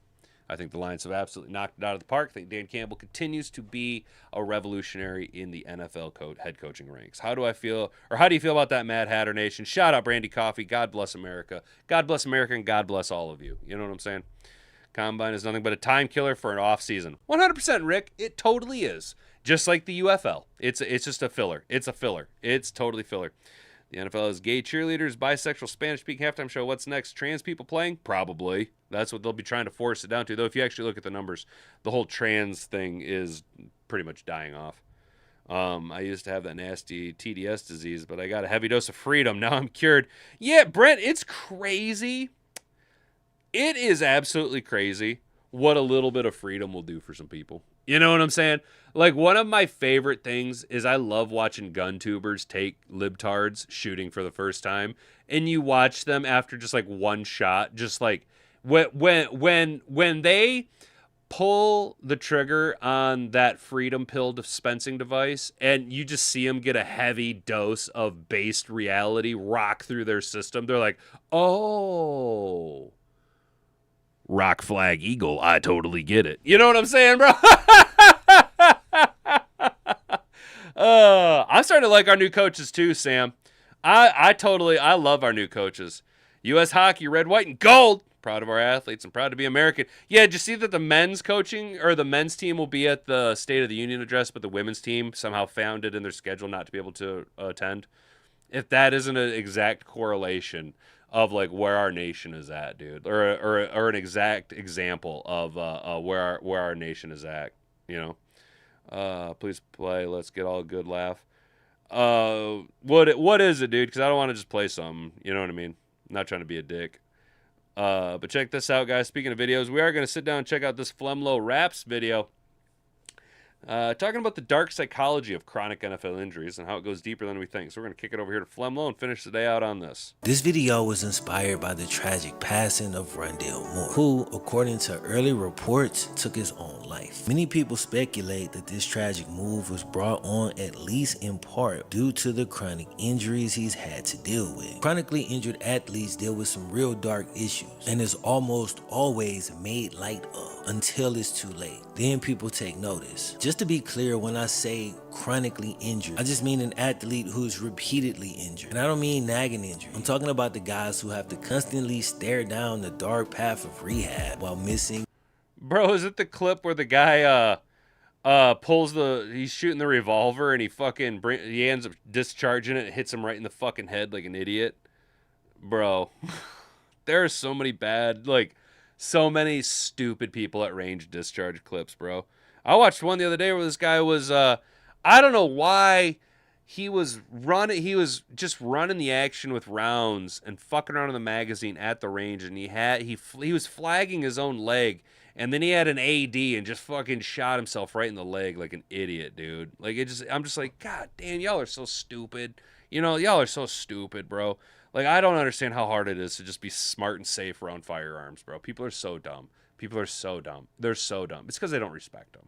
I think the Lions have absolutely knocked it out of the park. I think Dan Campbell continues to be a revolutionary in the NFL head coaching ranks. How do I feel, or how do you feel about that, Mad Hatter Nation? Shout out Brandy Coffee. God bless America. God bless America, and God bless all of you. You know what I'm saying? Combine is nothing but a time killer for an off season. 100%, Rick. It totally is. Just like the UFL. It's just a filler. It's a filler. It's totally filler. The NFL has gay cheerleaders, bisexual, Spanish-speaking halftime show. What's next? Trans people playing? Probably. That's what they'll be trying to force it down to. Though if you actually look at the numbers, the whole trans thing is pretty much dying off. I used to have that nasty TDS disease, but I got a heavy dose of freedom. Now I'm cured. Yeah, Brent, it's crazy. It is absolutely crazy what a little bit of freedom will do for some people. You know what I'm saying? Like, one of my favorite things is I love watching gun tubers take libtards shooting for the first time, and you watch them after just like one shot, just like when they pull the trigger on that freedom pill dispensing device, and you just see them get a heavy dose of based reality rock through their system. They're like, oh, rock flag eagle, I totally get it. You know what I'm saying, bro? I'm starting to like our new coaches too, Sam. I love our new coaches. U.S. hockey, red, white, and gold. Proud of our athletes and proud to be American. Yeah, did you see that the men's coaching or the men's team will be at the State of the Union address, but the women's team somehow found it in their schedule not to be able to attend? If that isn't an exact correlation of like where our nation is at, dude, or an exact example of where our nation is at, you know. Please play. Let's get all a good laugh. What is it, dude? Because I don't want to just play something. You know what I mean? I'm not trying to be a dick. But check this out, guys. Speaking of videos, we are going to sit down and check out this Flemlow Raps video. Talking about the dark psychology of chronic NFL injuries and how it goes deeper than we think. So we're going to kick it over here to Flemlow and finish the day out on this. This video was inspired by the tragic passing of Rondale Moore, who, according to early reports, took his own life. Many people speculate that this tragic move was brought on at least in part due to the chronic injuries he's had to deal with. Chronically injured athletes deal with some real dark issues and is almost always made light of until it's too late. Then people take notice. Just to be clear, when I say chronically injured, I just mean an athlete who's repeatedly injured. And I don't mean nagging injury. I'm talking about the guys who have to constantly stare down the dark path of rehab while missing. Bro, is it the clip where the guy he's shooting the revolver and he ends up discharging it and hits him right in the fucking head like an idiot? Bro, there are so many so many stupid people at range discharge clips, bro. I watched one the other day where this guy was, I don't know why he was just running the action with rounds and fucking around in the magazine at the range, and he was flagging his own leg, and then he had an AD and just fucking shot himself right in the leg like an idiot, dude. Like, I'm just like, God damn, y'all are so stupid. You know, y'all are so stupid, bro. Like, I don't understand how hard it is to just be smart and safe around firearms, bro. People are so dumb. People are so dumb. They're so dumb. It's because they don't respect them.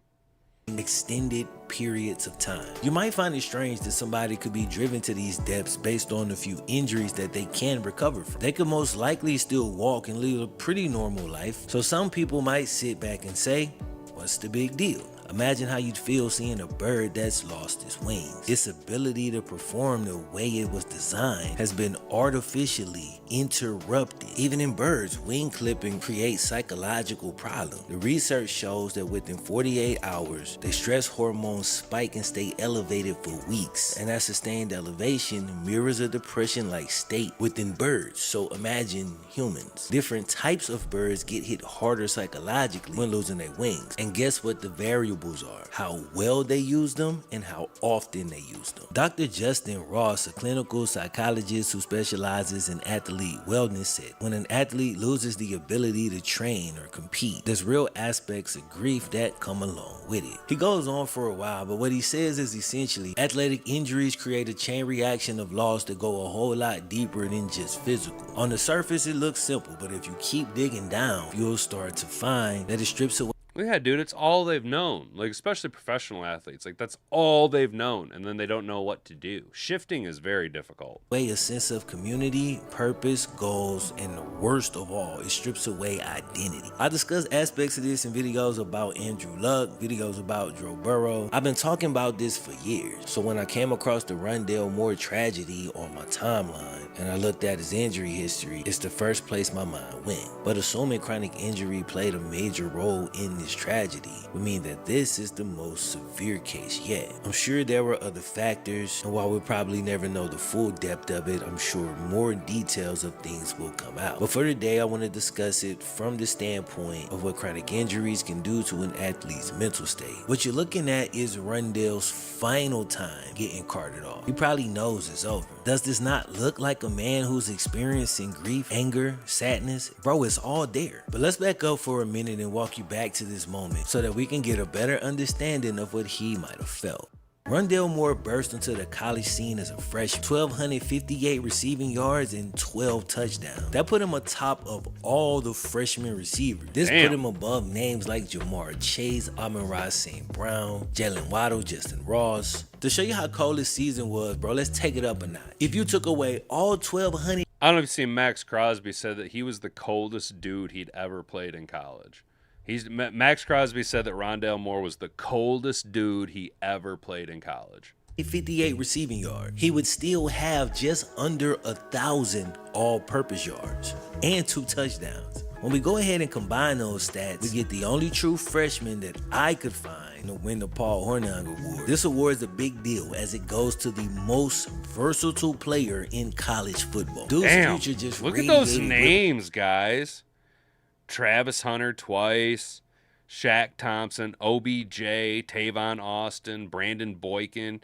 extended periods of time. You might find it strange that somebody could be driven to these depths based on a few injuries that they can recover from. They could most likely still walk and live a pretty normal life. So some people might sit back and say, what's the big deal? Imagine how you'd feel seeing a bird that's lost its wings. Its ability to perform the way it was designed has been artificially interrupted. Even in birds, wing clipping creates psychological problems. The research shows that within 48 hours, the stress hormones spike and stay elevated for weeks. And that sustained elevation mirrors a depression-like state within birds. So imagine humans. Different types of birds get hit harder psychologically when losing their wings. And guess what the variable are? How well they use them and how often they use them. Dr. Justin Ross, a clinical psychologist who specializes in athlete wellness, said, when an athlete loses the ability to train or compete, there's real aspects of grief that come along with it. He goes on for a while, but what he says is essentially athletic injuries create a chain reaction of loss that go a whole lot deeper than just physical. On the surface, it looks simple, but if you keep digging down, you'll start to find that it strips away. Yeah, dude, it's all they've known. Like, especially professional athletes. Like, that's all they've known, and then they don't know what to do. Shifting is very difficult. A sense of community, purpose, goals, and the worst of all, it strips away identity. I discuss aspects of this in videos about Andrew Luck, videos about Joe Burrow. I've been talking about this for years. So when I came across the Rondale Moore tragedy on my timeline, and I looked at his injury history, it's the first place my mind went. But assuming chronic injury played a major role in this tragedy would mean that this is the most severe case yet. I'm sure there were other factors, and while we'll probably never know the full depth of it, I'm sure more details of things will come out. But for today, I want to discuss it from the standpoint of what chronic injuries can do to an athlete's mental state. What you're looking at is Rondale's final time getting carted off. He probably knows it's over. Does this not look like a man who's experiencing grief, anger, sadness? Bro, it's all there. But let's back up for a minute and walk you back to this moment so that we can get a better understanding of what he might have felt. Rondale Moore burst into the college scene as a freshman, 1,258 receiving yards and 12 touchdowns. That put him atop of all the freshman receivers. This put him above names like Jamar Chase, Amon-Ra St. Brown, Jalen Waddle, Justin Ross. To show you how cold this season was, bro, let's take it up a notch. If you took away all 1,200... I don't know if you've seen Max Crosby said that he was the coldest dude he'd ever played in college. Max Crosby said that Rondale Moore was the coldest dude he ever played in college. 58 receiving yards, he would still have just under 1,000 all-purpose yards and 2 touchdowns. When we go ahead and combine those stats, we get the only true freshman that I could find to win the Paul Hornung Award. This award is a big deal as it goes to the most versatile player in college football. Dude's future just look at those names, guys. Travis Hunter twice, Shaq Thompson, OBJ, Tavon Austin, Brandon Boykin,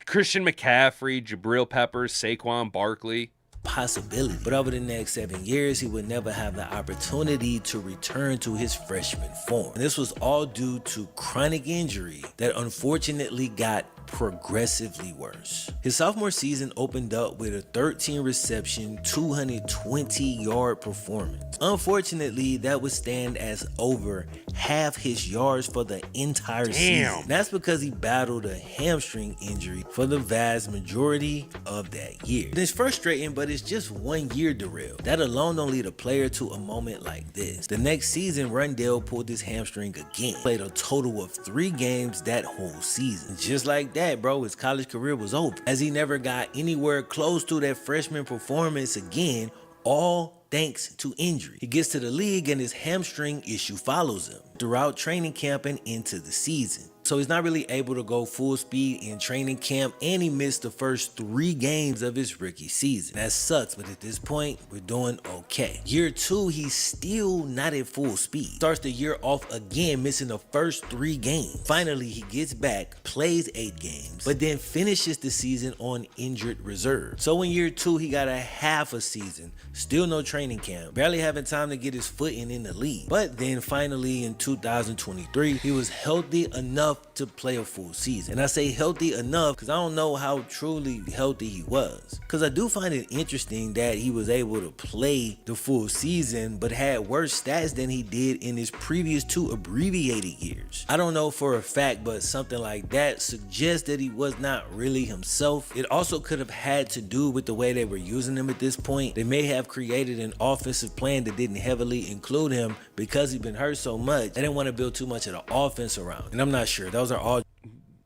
Christian McCaffrey, Jabril Peppers, Saquon Barkley. Possibility. But over the next 7 years, he would never have the opportunity to return to his freshman form. And this was all due to chronic injury that unfortunately got progressively worse. His sophomore season opened up with a 13 reception, 220 yard performance. Unfortunately, that would stand as over half his yards for the entire season. That's because he battled a hamstring injury for the vast majority of that year. It's frustrating, but it's just 1 year derailed. That alone don't lead a player to a moment like this. The next season, Rondale pulled his hamstring again. Played a total of 3 games that whole season. Just like that, bro, his college career was over, as he never got anywhere close to that freshman performance again, all thanks to injury. He gets to the league and his hamstring issue follows him throughout training camp and into the season. So he's not really able to go full speed in training camp, and he missed the first 3 games of his rookie season. That sucks, but at this point, we're doing okay. Year 2, he's still not at full speed. Starts the year off again, missing the first 3 games. Finally, he gets back, plays 8 games, but then finishes the season on injured reserve. So in year 2, he got a half a season, still no training camp, barely having time to get his footing in the league. But then finally in 2023, he was healthy enough enough to play a full season. And I say healthy enough because I don't know how truly healthy he was. Because I do find it interesting that he was able to play the full season but had worse stats than he did in his previous 2 abbreviated years. I don't know for a fact, but something like that suggests that he was not really himself. It also could have had to do with the way they were using him at this point. They may have created an offensive plan that didn't heavily include him because he'd been hurt so much. They didn't want to build too much of the offense around. And I'm not sure. Those are all.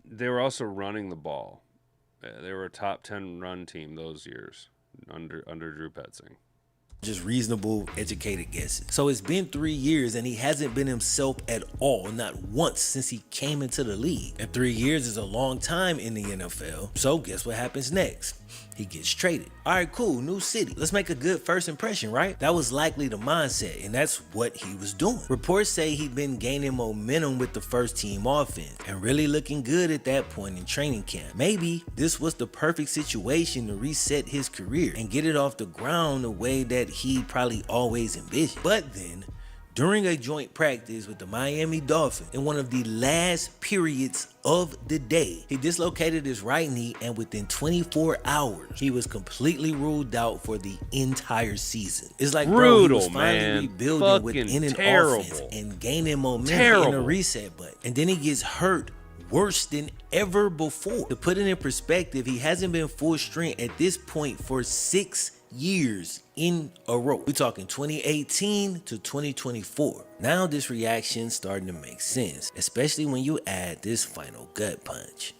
They were also running the ball. They were a top 10 run team those years under Drew Petzing. Just reasonable, educated guesses. So it's been 3 years and he hasn't been himself at all, not once since he came into the league. And 3 years is a long time in the NFL. So guess what happens next? He gets traded. All right, cool, new city. Let's make a good first impression, right? That was likely the mindset, and that's what he was doing. Reports say he'd been gaining momentum with the first team offense and really looking good at that point in training camp. Maybe this was the perfect situation to reset his career and get it off the ground the way that he probably always envisioned. But then, during a joint practice with the Miami Dolphins in one of the last periods of the day, he dislocated his right knee, and within 24 hours, he was completely ruled out for the entire season. It's like, bro, he was finally rebuilding within an offense and gaining momentum in a reset button. And then he gets hurt worse than ever before. To put it in perspective, he hasn't been full strength at this point for 6 years in a row. We're talking 2018 to 2024. Now this reaction's starting to make sense, especially when you add this final gut punch.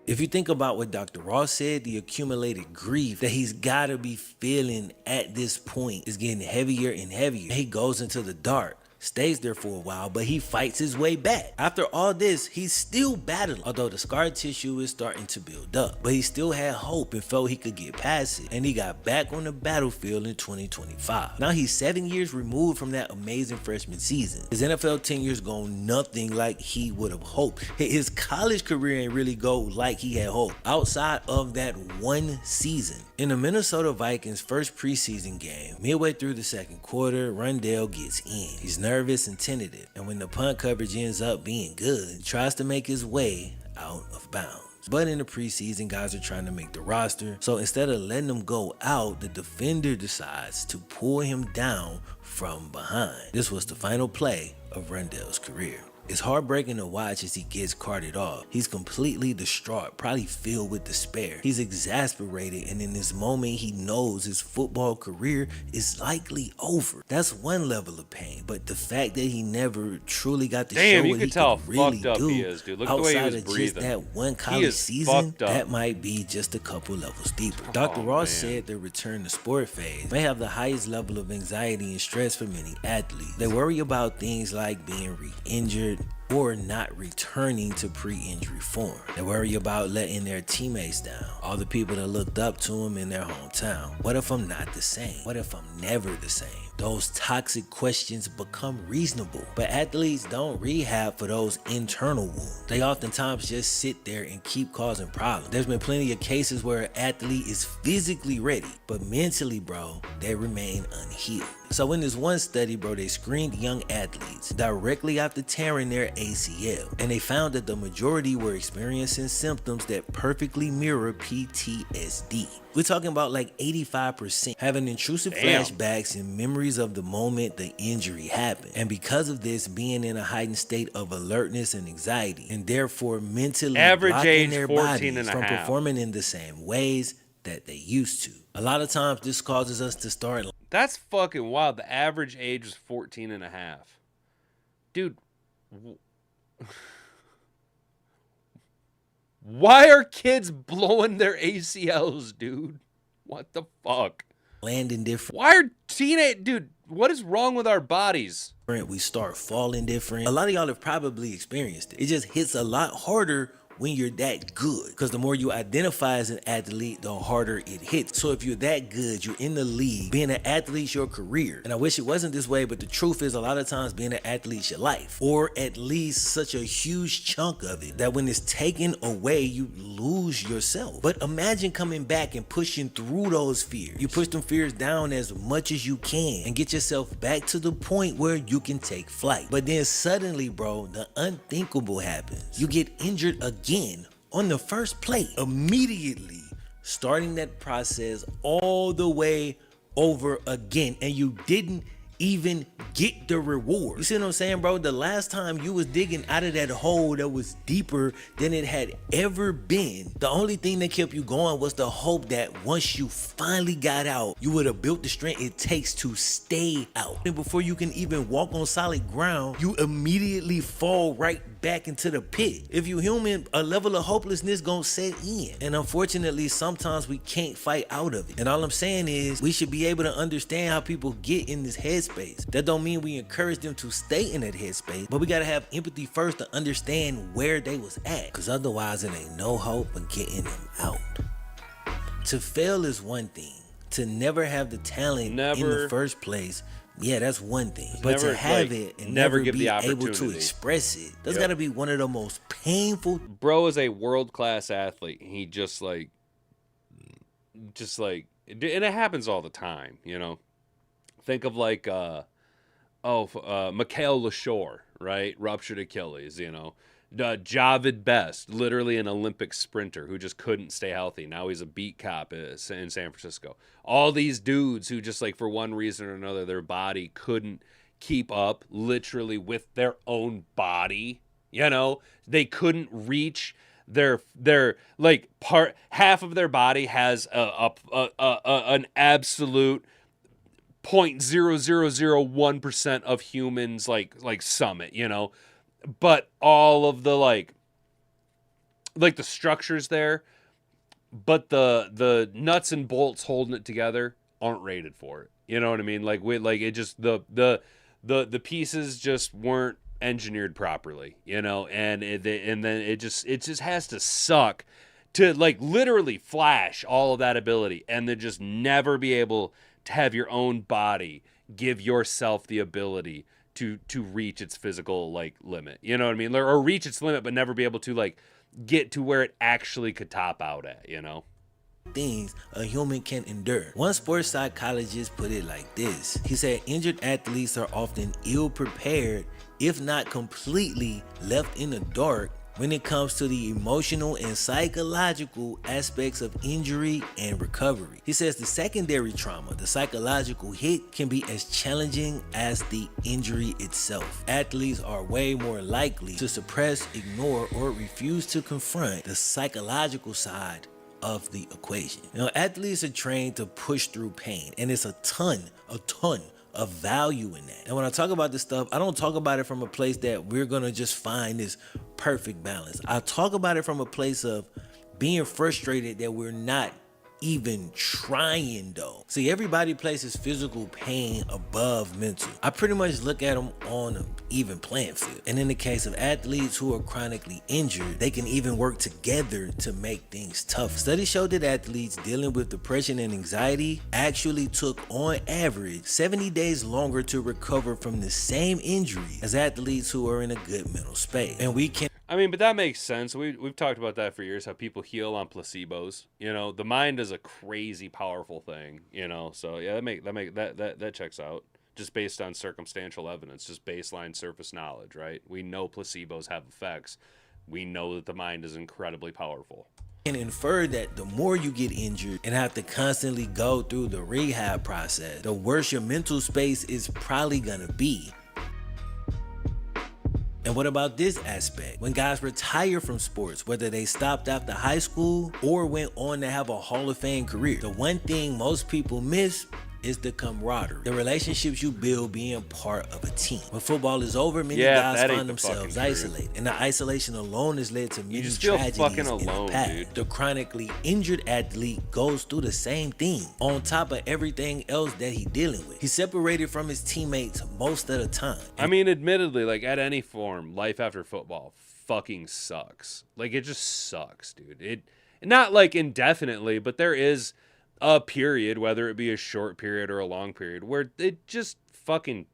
If you think about what Dr. Ross said, the accumulated grief that he's gotta be feeling at this point is getting heavier and heavier. He goes into the dark, stays there for a while, but he fights his way back. After all this, he's still battling, although the scar tissue is starting to build up. But he still had hope and felt he could get past it, and he got back on the battlefield in 2025. Now he's 7 years removed from that amazing freshman season. His NFL tenure's gone nothing like he would have hoped. His college career ain't really go like he had hoped, outside of that one season. In the Minnesota Vikings' first preseason game, midway through the second quarter, Rundell gets in. He's nervous and tentative, and when the punt coverage ends up being good, he tries to make his way out of bounds. But in the preseason, guys are trying to make the roster, so instead of letting him go out, the defender decides to pull him down from behind. This was the final play of Rundell's career. It's heartbreaking to watch as he gets carted off. He's completely distraught, probably filled with despair. He's exasperated, and in this moment, he knows his football career is likely over. That's one level of pain, but the fact that he never truly got to show what he could really do he is, dude. Look at the way he was outside of breathing. just that one college season, that might be just a couple levels deeper. Dr. Ross said the return to sport phase may have the highest level of anxiety and stress for many athletes. They worry about things like being re-injured or not returning to pre-injury form. They worry about letting their teammates down, all the people that looked up to him in their hometown. What if I'm not the same? What if I'm never the same? Those toxic questions become reasonable, but athletes don't rehab for those internal wounds. They oftentimes just sit there and keep causing problems. There's been plenty of cases where an athlete is physically ready, but mentally, bro, they remain unhealed. So in this one study, bro, they screened young athletes directly after tearing their ACL, and they found that the majority were experiencing symptoms that perfectly mirror PTSD. We're talking about like 85% having intrusive flashbacks and memories of the moment the injury happened. And because of this, being in a heightened state of alertness and anxiety, and therefore mentally blocking their bodies from performing in the same ways that they used to. A lot of times this causes us to start. That's fucking wild. The average age was 14 and a half. Dude. Why are kids blowing their ACLs, dude? What the fuck? Landing different. Why are dude, what is wrong with our bodies? We start falling different. A lot of y'all have probably experienced it. It just hits a lot harder when you're that good. Because the more you identify as an athlete, the harder it hits. So if you're that good, you're in the league, being an athlete's your career. And I wish it wasn't this way, but the truth is a lot of times being an athlete's your life. Or at least such a huge chunk of it that when it's taken away, you lose yourself. But imagine coming back and pushing through those fears. You push them fears down as much as you can and get yourself back to the point where you can take flight. But then suddenly, bro, the unthinkable happens. You get injured again on the first play, immediately starting that process all the way over again, and you didn't even get the reward. You see what I'm saying, bro? The last time you was digging out of that hole that was deeper than it had ever been, the only thing that kept you going was the hope that once you finally got out, you would have built the strength it takes to stay out. And before you can even walk on solid ground, you immediately fall right back into the pit. If you human, a level of hopelessness gonna set in. And unfortunately, sometimes we can't fight out of it. And all I'm saying is we should be able to understand how people get in this headspace. That don't mean we encourage them to stay in that headspace, but we gotta have empathy first to understand where they was at. Cause otherwise it ain't no hope of getting them out. To fail is one thing. To never have the talent in the first place, yeah, that's one thing. But to have it and never give be the able to opportunity. express it, that's gotta be one of the most painful. Bro is a world-class athlete. He just like, and it happens all the time, you know? Think of like, Mikhail Lashore, right? Ruptured Achilles, you know? Javid Best, literally an Olympic sprinter who just couldn't stay healthy. Now he's a beat cop in San Francisco. All these dudes who just like for one reason or another, their body couldn't keep up literally with their own body. You know, they couldn't reach their like half of their body has an absolute 0.0001% of humans like summit, you know, but all of the like the structures there, but the nuts and bolts holding it together aren't rated for it. You know what I mean? Like it just the pieces just weren't engineered properly, you know, and then it just has to suck to like literally flash all of that ability and then just never be able to have your own body give yourself the ability to reach its physical like limit. You know what I mean? Or reach its limit but never be able to like get to where it actually could top out at, you know? Things a human can endure. One sports psychologist put it like this. He said injured athletes are often ill prepared, if not completely left in the dark, when it comes to the emotional and psychological aspects of injury and recovery. He says the secondary trauma, the psychological hit, can be as challenging as the injury itself. Athletes are way more likely to suppress, ignore, or refuse to confront the psychological side of the equation. You know, athletes are trained to push through pain, and it's a ton of value in that. And when I talk about this stuff, I don't talk about it from a place that we're gonna just find this perfect balance. I talk about it from a place of being frustrated that we're not even trying though. See, everybody places physical pain above mental. I pretty much look at them on an even playing field. And in the case of athletes who are chronically injured, they can even work together to make things tough. Studies show that athletes dealing with depression and anxiety actually took on average 70 days longer to recover from the same injury as athletes who are in a good mental space. And we can but that makes sense. We've talked about that for years, how people heal on placebos. You know, the mind is a crazy powerful thing, you know. So yeah, that checks out. Just based on circumstantial evidence, just baseline surface knowledge, right? We know placebos have effects. We know that the mind is incredibly powerful. Can infer that the more you get injured and have to constantly go through the rehab process, the worse your mental space is probably gonna be. And what about this aspect? When guys retire from sports, whether they stopped after high school or went on to have a Hall of Fame career, the one thing most people miss is the camaraderie, the relationships you build being part of a team. When football is over, many guys find themselves isolated, and the isolation alone has led to many tragedies in the past. Dude. The chronically injured athlete goes through the same thing on top of everything else that he's dealing with. He's separated from his teammates most of the time. I mean, admittedly, like at any form, life after football fucking sucks. Like, it just sucks, dude. It not like indefinitely, but there is a period, whether it be a short period or a long period, where it just fucking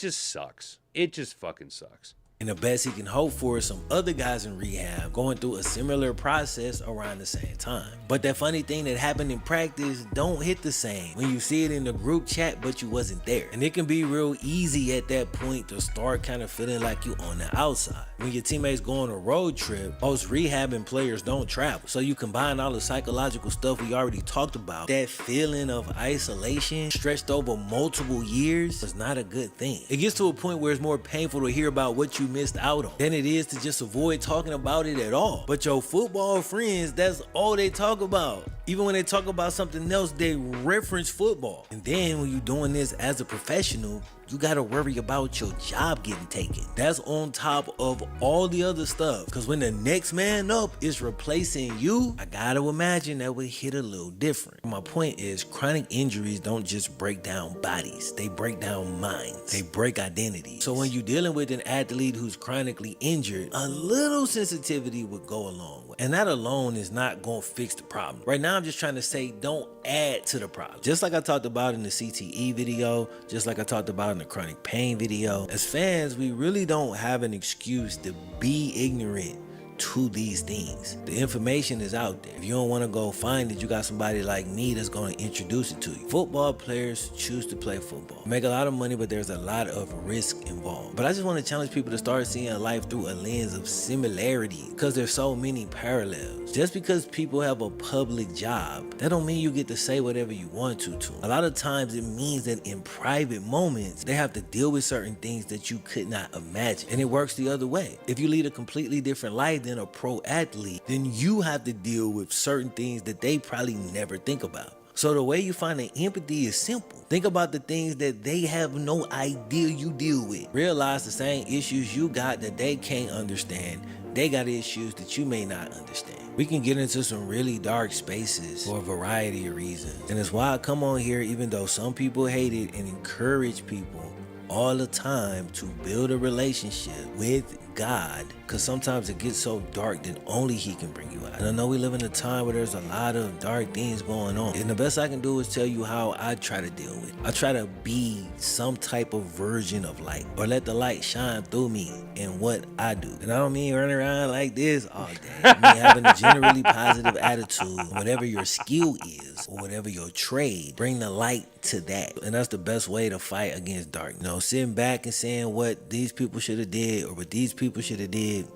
sucks. It just fucking sucks. And the best he can hope for is some other guys in rehab going through a similar process around the same time. But that funny thing that happened in practice don't hit the same when you see it in the group chat, but you wasn't there. And it can be real easy at that point to start kind of feeling like you on the outside. When your teammates go on a road trip, most rehabbing players don't travel. So you combine all the psychological stuff we already talked about. That feeling of isolation stretched over multiple years is not a good thing. It gets to a point where it's more painful to hear about what you missed out on than it is to just avoid talking about it at all. But your football friends, that's all they talk about. Even when they talk about something else, they reference football. And then when you're doing this as a professional, you gotta worry about your job getting taken. That's on top of all the other stuff. Cause when the next man up is replacing you, I gotta imagine that would hit a little different. My point is, chronic injuries don't just break down bodies, they break down minds, they break identities. So when you're dealing with an athlete who's chronically injured, a little sensitivity would go a long way. And that alone is not gonna fix the problem. Right now I'm just trying to say, don't add to the problem. Just like I talked about in the CTE video, just like I talked about in the chronic pain video. As fans, we really don't have an excuse to be ignorant to these things. The information is out there. If you don't want to go find it, you got somebody like me that's going to introduce it to you. Football players choose to play football. Make a lot of money, but there's a lot of risk involved. But I just want to challenge people to start seeing life through a lens of similarity, because there's so many parallels. Just because people have a public job, that don't mean you get to say whatever you want to them. A lot of times it means that in private moments, they have to deal with certain things that you could not imagine. And it works the other way. If you lead a completely different life than a pro athlete, then you have to deal with certain things that they probably never think about. So the way you find the empathy is simple. Think about the things that they have no idea you deal with. Realize the same issues you got that they can't understand. They got issues that you may not understand. We can get into some really dark spaces for a variety of reasons. And it's why I come on here, even though some people hate it, and encourage people all the time to build a relationship with God, because sometimes it gets so dark that only He can bring you out. And I know we live in a time where there's a lot of dark things going on, and the best I can do is tell you how I try to deal with it. I try to be some type of version of light, or let the light shine through me in what I do. And I don't mean running around like this all day. I mean having a generally positive attitude. Whatever your skill is, or whatever your trade, bring the light to that. And that's the best way to fight against dark. You know, sitting back and saying what these people should have did, or what these people should have did,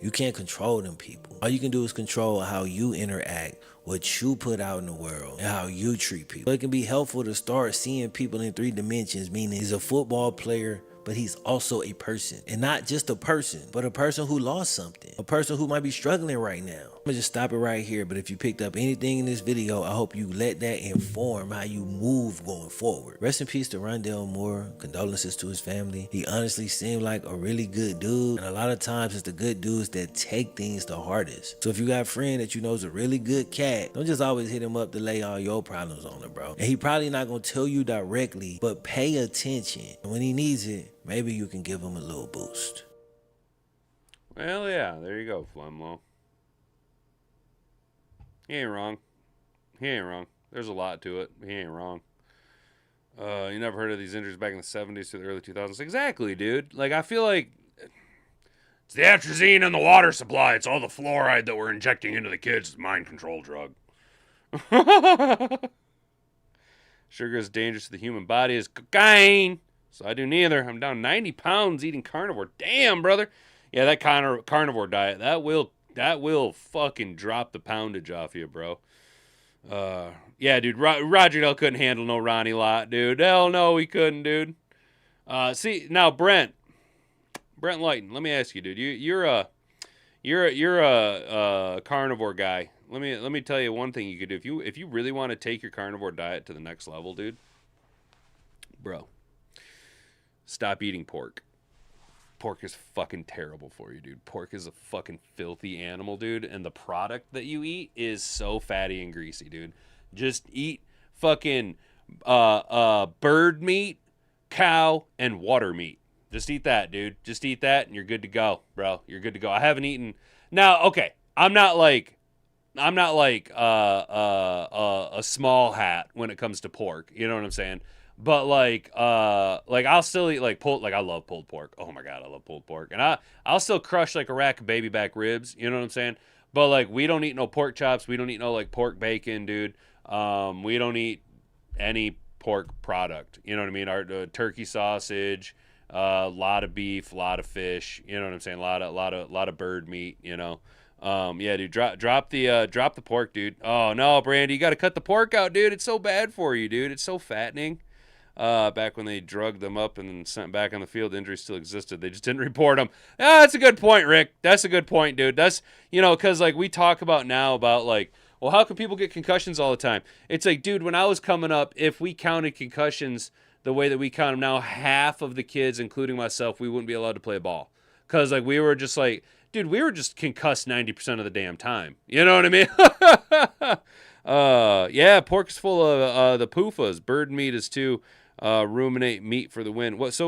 you can't control them people. All you can do is control how you interact, what you put out in the world, and how you treat people. It can be helpful to start seeing people in 3 dimensions, meaning he's a football player, but he's also a person. And not just a person, but a person who lost something. A person who might be struggling right now. I'm gonna just stop it right here, but if you picked up anything in this video, I hope you let that inform how you move going forward. Rest in peace to Rondale Moore. Condolences to his family. He honestly seemed like a really good dude, and a lot of times it's the good dudes that take things the hardest. So if you got a friend that you know is a really good cat, don't just always hit him up to lay all your problems on him, bro. And he probably not gonna tell you directly, but pay attention. And when he needs it, maybe you can give him a little boost. Well, yeah, there you go, Flemlo. He ain't wrong. He ain't wrong. There's a lot to it. He ain't wrong. You never heard of these injuries back in the 70s to the early 2000s? Exactly, dude. Like, I feel like it's the atrazine in the water supply. It's all the fluoride that we're injecting into the kids. It's a mind control drug. Sugar is dangerous to the human body as cocaine. So I do neither. I'm down 90 pounds eating carnivore. Damn, brother. Yeah, that carnivore diet, that will fucking drop the poundage off you, bro. Yeah, dude, Roger Dell couldn't handle no Ronnie Lott, dude. Hell no, he couldn't, dude. See, now Brent Lighton, let me ask you, dude. You're a carnivore guy. Let me tell you one thing you could do. If you really want to take your carnivore diet to the next level, dude, bro, stop eating pork. Pork is fucking terrible for you, dude. Pork is a fucking filthy animal, dude. And the product that you eat is so fatty and greasy, dude. Just eat fucking bird meat, cow, and water meat. Just eat that, dude. Just eat that, and you're good to go, bro. You're good to go. I haven't eaten. Now, okay, I'm not like a small hat when it comes to pork. You know what I'm saying? But like I'll still eat like pulled. Like I love pulled pork. Oh my god, I love pulled pork. And I'll still crush like a rack of baby back ribs. You know what I'm saying? But like we don't eat no pork chops. We don't eat no like pork bacon, dude. We don't eat any pork product. You know what I mean? Our turkey sausage, a lot of beef, a lot of fish. You know what I'm saying? A lot of bird meat. You know. Yeah, dude, drop the pork, dude. Oh no, Brandy, you got to cut the pork out, dude. It's so bad for you, dude. It's so fattening. Back when they drugged them up and sent back on the field, injuries still existed. They just didn't report them. Ah, that's a good point, Rick. That's a good point, dude. That's, because like we talk about now about like, well, how can people get concussions all the time? It's like, dude, when I was coming up, if we counted concussions the way that we count them now, half of the kids, including myself, we wouldn't be allowed to play ball. Because like we were just like, dude, we were just concussed 90% of the damn time. You know what I mean? Yeah, pork's full of the PUFAs. Bird meat is too. Ruminate meat for the win. What's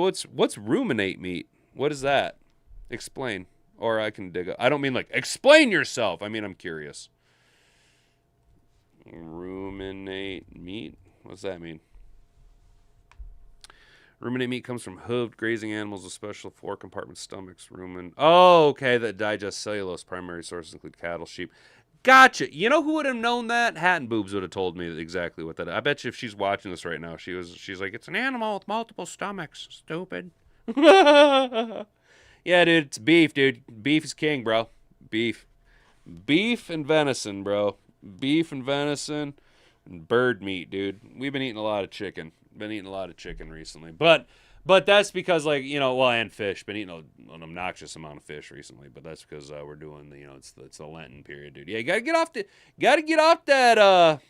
ruminate meat? What is that? Explain. Or I can dig up. I don't mean like explain yourself. I mean I'm curious. Ruminate meat. What's that mean? Ruminate meat comes from hooved grazing animals with special four-compartment stomachs. Oh, okay. That digest cellulose. Primary sources include cattle, sheep. Gotcha. You know who would have known that? Hat and Boobs would have told me exactly what that is. I bet you if she's watching this right now, she's like, it's an animal with multiple stomachs. Stupid. Yeah, dude, it's beef, dude. Beef is king, bro. Beef. Beef and venison, bro. Beef and venison and bird meat, dude. We've been eating a lot of chicken. Been eating a lot of chicken recently. But that's because, like, and fish. Been eating an obnoxious amount of fish recently, but that's because we're doing it's the Lenten period, dude. Yeah, you gotta get off that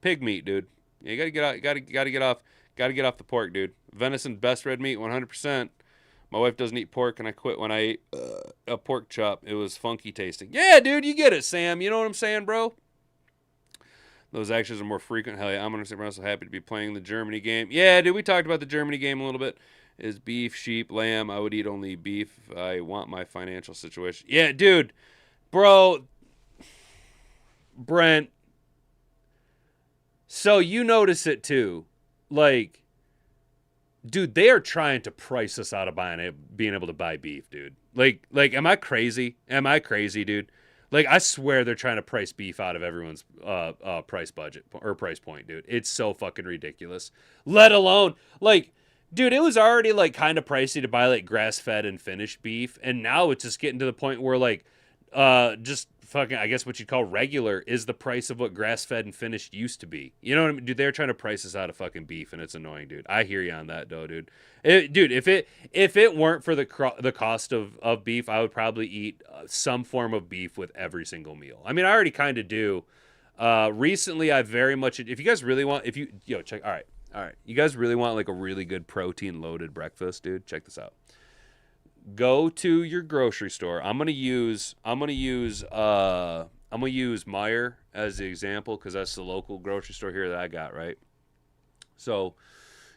pig meat, dude. Yeah, you gotta get off the pork, dude. Venison, best red meat, 100%. My wife doesn't eat pork, and I quit when I ate a pork chop. It was funky tasting. Yeah, dude, you get it, Sam. You know what I'm saying, bro? Those actions are more frequent. Hell yeah, I'm so happy to be playing the Germany game. Yeah, dude, we talked about the Germany game a little bit. Is beef, sheep, lamb. I would eat only beef if I want my financial situation. Yeah, dude. Bro. Brent. So you notice it too. Like, dude, they are trying to price us out of being able to buy beef, dude. Like, am I crazy? Am I crazy, dude? Like, I swear they're trying to price beef out of everyone's price budget or price point, dude. It's so fucking ridiculous. Let alone, like, dude, it was already, like, kind of pricey to buy, like, grass-fed and finished beef. And now it's just getting to the point where, like, just fucking, I guess what you'd call regular is the price of what grass-fed and finished used to be. You know what I mean? Dude, they're trying to price us out of fucking beef, and it's annoying, dude. I hear you on that, though, dude. Dude, if it weren't for the cost of beef, I would probably eat some form of beef with every single meal. I mean, I already kind of do. Recently, I very much, if you guys really want, check, all right. You guys really want, like, a really good protein-loaded breakfast, dude? Check this out. Go to your grocery store. I'm gonna use Meijer as the example because that's the local grocery store here that I got, right? So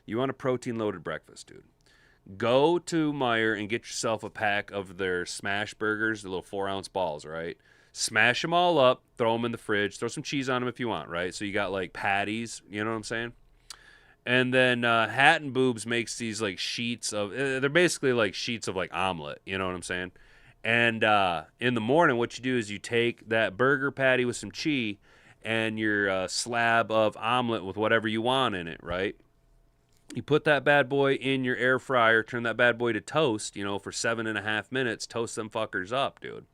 you want a protein loaded breakfast, dude. Go to Meijer and get yourself a pack of their smash burgers, the little 4-ounce balls, right? Smash them all up, throw them in the fridge, throw some cheese on them if you want, right? So you got like patties, you know what I'm saying? And then Hat and Boobs makes these like sheets of, they're basically like sheets of like omelet, you know what I'm saying? And in the morning, what you do is you take that burger patty with some cheese and your slab of omelet with whatever you want in it, right? You put that bad boy in your air fryer, turn that bad boy to toast, for 7.5 minutes, toast them fuckers up, dude.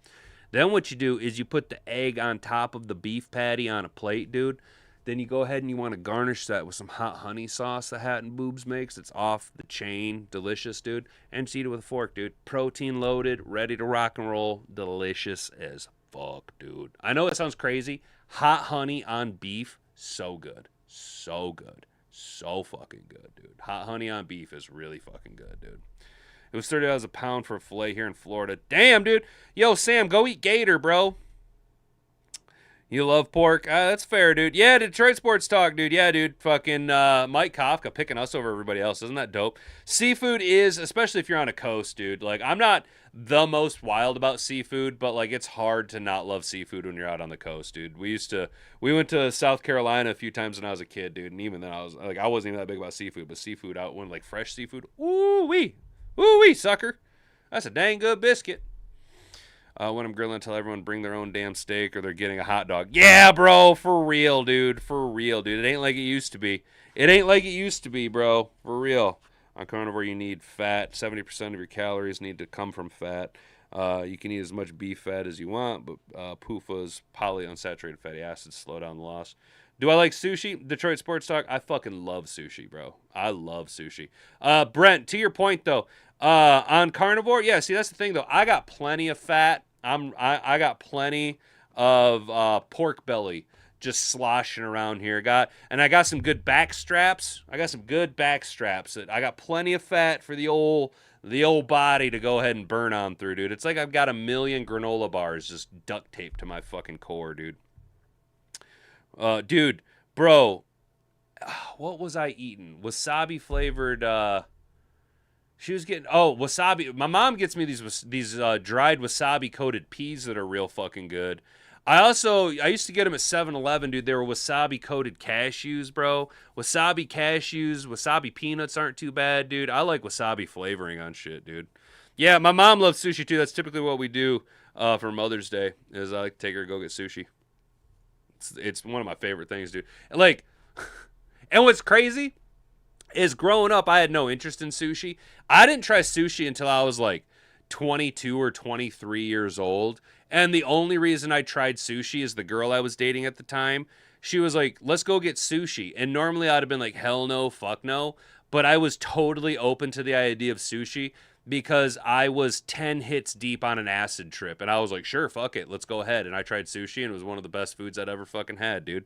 Then what you do is you put the egg on top of the beef patty on a plate, dude. Then you go ahead and you want to garnish that with some hot honey sauce that Hat and Boobs makes. It's off the chain. Delicious, dude. And just eat it with a fork, dude. Protein loaded, ready to rock and roll. Delicious as fuck, dude. I know it sounds crazy. Hot honey on beef, so good. So good. So fucking good, dude. Hot honey on beef is really fucking good, dude. It was $30 a pound for a filet here in Florida. Damn, dude. Yo, Sam, go eat gator, bro. You love pork? That's fair, dude. Yeah, Detroit Sports Talk, dude. Yeah, dude. Fucking Mike Kafka picking us over everybody else. Isn't that dope? Seafood is, especially if you're on a coast, dude. Like, I'm not the most wild about seafood, but, like, it's hard to not love seafood when you're out on the coast, dude. We went to South Carolina a few times when I was a kid, dude. And even then, I wasn't even that big about seafood, but seafood out when, like, fresh seafood. Ooh-wee. Ooh-wee, sucker. That's a dang good biscuit. When I'm grilling, tell everyone bring their own damn steak or they're getting a hot dog. Yeah, bro, for real, dude. For real, dude. It ain't like it used to be. It ain't like it used to be, bro. For real. On carnivore, you need fat. 70% of your calories need to come from fat. You can eat as much beef fat as you want, but PUFAs, polyunsaturated fatty acids, slow down the loss. Do I like sushi? Detroit Sports Talk, I fucking love sushi, bro. I love sushi. Brent, to your point, though, on carnivore, yeah, see, that's the thing, though. I got plenty of fat. I got plenty of pork belly just sloshing around here. I got some good back straps. I got plenty of fat for the old body to go ahead and burn on through, dude. It's like I've got a million granola bars just duct taped to my fucking core, dude. Dude, bro, what was I eating? Wasabi flavored. She was getting wasabi. My mom gets me these dried wasabi coated peas that are real fucking good. I used to get them at 7-Eleven, dude. They were wasabi coated cashews, bro. Wasabi cashews, wasabi peanuts aren't too bad, dude. I like wasabi flavoring on shit, dude. Yeah, my mom loves sushi too. That's typically what we do for Mother's Day. Is I like to take her to go get sushi. It's one of my favorite things, dude. Like, and what's crazy is growing up, I had no interest in sushi. I didn't try sushi until I was like 22 or 23 years old. And the only reason I tried sushi is the girl I was dating at the time. She was like, let's go get sushi. And normally I'd have been like, hell no, fuck no. But I was totally open to the idea of sushi because I was 10 hits deep on an acid trip. And I was like, sure, fuck it, let's go ahead. And I tried sushi and it was one of the best foods I'd ever fucking had, dude.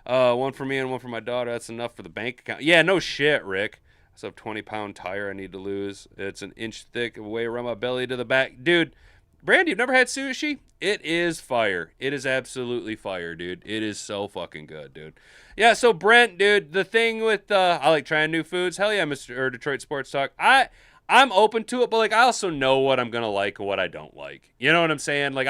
One for me and one for my daughter. That's enough for the bank account. Yeah, no shit, Rick. I still have 20-pound tire I need to lose. It's an inch thick, way around my belly to the back. Dude, Brandy, you've never had sushi? It is fire. It is absolutely fire, dude. It is so fucking good, dude. Yeah, so Brent, dude, the thing with I like trying new foods. Hell yeah, Mr. Detroit Sports Talk. I'm open to it, but like I also know what I'm gonna like and what I don't like. You know what I'm saying? Like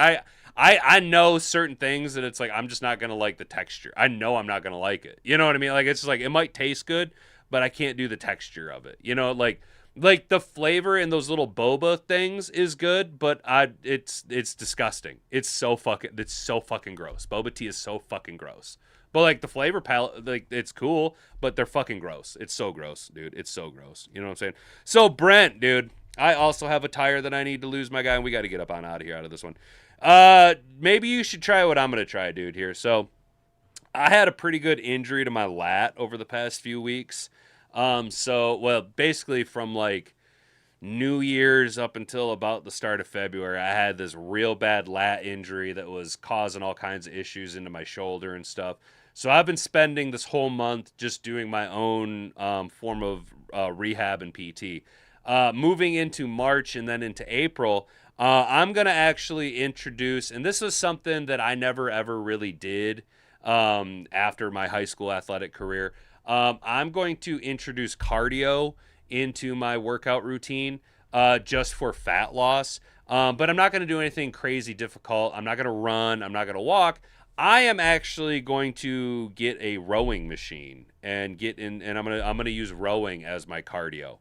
I know certain things that it's like I'm just not gonna like the texture. I know I'm not gonna like it. You know what I mean? Like it's just like it might taste good, but I can't do the texture of it. You know, like the flavor in those little boba things is good, but it's disgusting. It's so fucking gross. Boba tea is so fucking gross. But like the flavor palette, like it's cool, but they're fucking gross. It's so gross, dude. It's so gross. You know what I'm saying? So Brent, dude, I also have a tire that I need to lose, my guy, and we got to get up on out of this one. Maybe you should try what I'm gonna try, dude. Here, so I had a pretty good injury to my lat over the past few weeks. Basically from like New Year's up until about the start of February, I had this real bad lat injury that was causing all kinds of issues into my shoulder and stuff. So I've been spending this whole month just doing my own form of rehab and PT. Moving into March and then into April, I'm going to actually introduce, and this was something that I never ever really did after my high school athletic career. I'm going to introduce cardio into my workout routine just for fat loss. But I'm not going to do anything crazy difficult. I'm not going to run. I'm not going to walk. I am actually going to get a rowing machine and I'm going to use rowing as my cardio.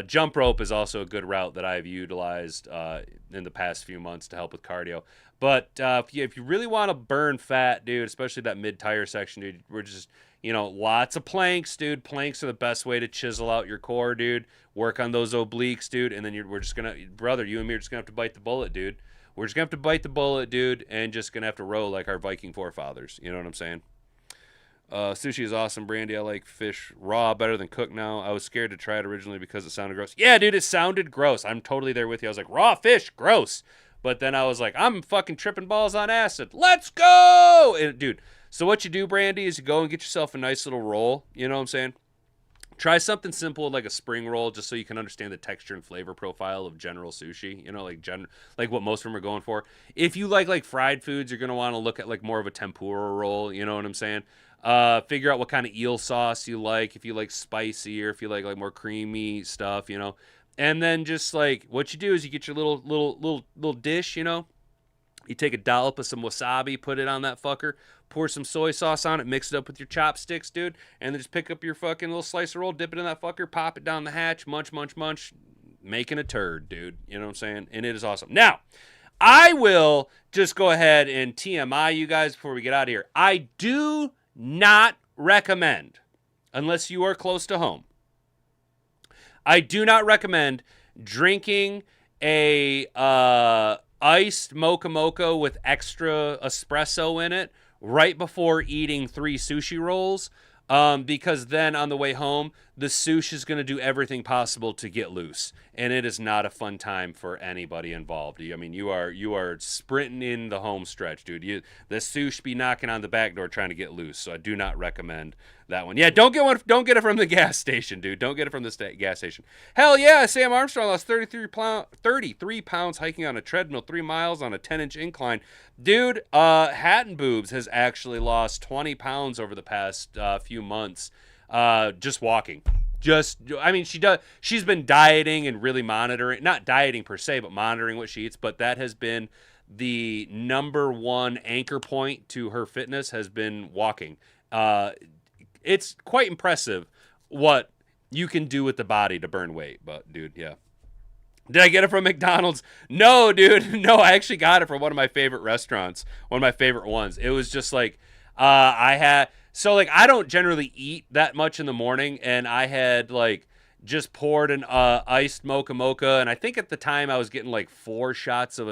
Jump rope is also a good route that I've utilized in the past few months to help with cardio. But if you really want to burn fat, dude, especially that mid-tire section, dude, we're just, lots of planks, dude. Planks are the best way to chisel out your core, dude. Work on those obliques, dude. And then we're just going to, brother, you and me are just going to have to bite the bullet, dude. We're just going to have to bite the bullet, dude, and just going to have to row like our Viking forefathers. You know what I'm saying? Sushi is awesome, Brandy. I like fish raw better than cooked now. I was scared to try it originally because it sounded gross. Yeah, dude, it sounded gross. I'm totally there with you. I was like, raw fish, gross. But then I was like, I'm fucking tripping balls on acid. Let's go! And, dude, so what you do, Brandy, is you go and get yourself a nice little roll. You know what I'm saying? Try something simple like a spring roll, just so you can understand the texture and flavor profile of general sushi. You know, like what most of them are going for. If you like fried foods, you're gonna want to look at like more of a tempura roll. You know what I'm saying? Figure out what kind of eel sauce you like. If you like spicy or if you like more creamy stuff, you know. And then just like what you do is you get your little dish, you know. You take a dollop of some wasabi, put it on that fucker, pour some soy sauce on it, mix it up with your chopsticks, dude, and then just pick up your fucking little slice of roll, dip it in that fucker, pop it down the hatch, munch, munch, munch, making a turd, dude. You know what I'm saying? And it is awesome. Now, I will just go ahead and TMI you guys before we get out of here. I do not recommend, unless you are close to home, I do not recommend drinking a iced mocha with extra espresso in it right before eating 3 sushi rolls, because then on the way home, the sushi is going to do everything possible to get loose, and it is not a fun time for anybody involved. I mean, you are sprinting in the home stretch, dude. The sushi be knocking on the back door trying to get loose, so I do not recommend that one. Yeah, don't get it from the gas station, dude. Don't get it from the gas station. Hell yeah, Sam Armstrong lost 33 pounds hiking on a treadmill 3 miles on a 10-inch incline. Dude, Hatton Boobs has actually lost 20 pounds over the past few months just walking. She's been dieting and really monitoring, not dieting per se, but monitoring what she eats, but that has been the number one anchor point to her fitness, has been walking. It's quite impressive what you can do with the body to burn weight, but dude, yeah. Did I get it from McDonald's? No, dude. No, I actually got it from one of my favorite restaurants, one of my favorite ones. It was just like, I don't generally eat that much in the morning, and I had like just poured an iced mocha, and I think at the time I was getting like 4 shots of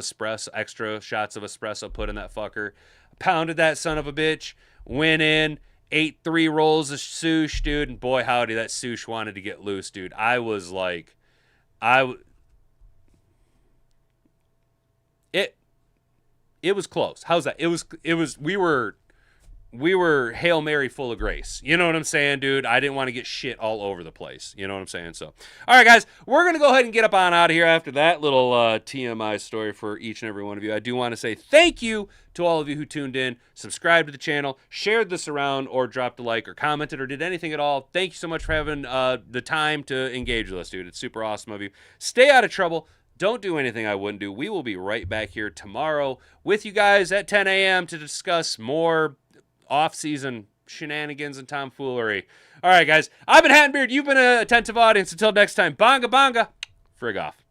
extra shots of espresso put in that fucker. Pounded that son of a bitch, went in, ate 3 rolls of sushi, dude, and boy howdy, that sushi wanted to get loose, dude. I was like, it was close. How's that? We were Hail Mary full of grace. You know what I'm saying, dude? I didn't want to get shit all over the place. You know what I'm saying? So, all right, guys, we're going to go ahead and get up on out of here after that little TMI story for each and every one of you. I do want to say thank you to all of you who tuned in, subscribed to the channel, shared this around, or dropped a like, or commented, or did anything at all. Thank you so much for having the time to engage with us, dude. It's super awesome of you. Stay out of trouble. Don't do anything I wouldn't do. We will be right back here tomorrow with you guys at 10 a.m. to discuss more off-season shenanigans and tomfoolery. All right, guys. I've been Hattenbeard. You've been an attentive audience. Until next time, bonga bonga. Frig off.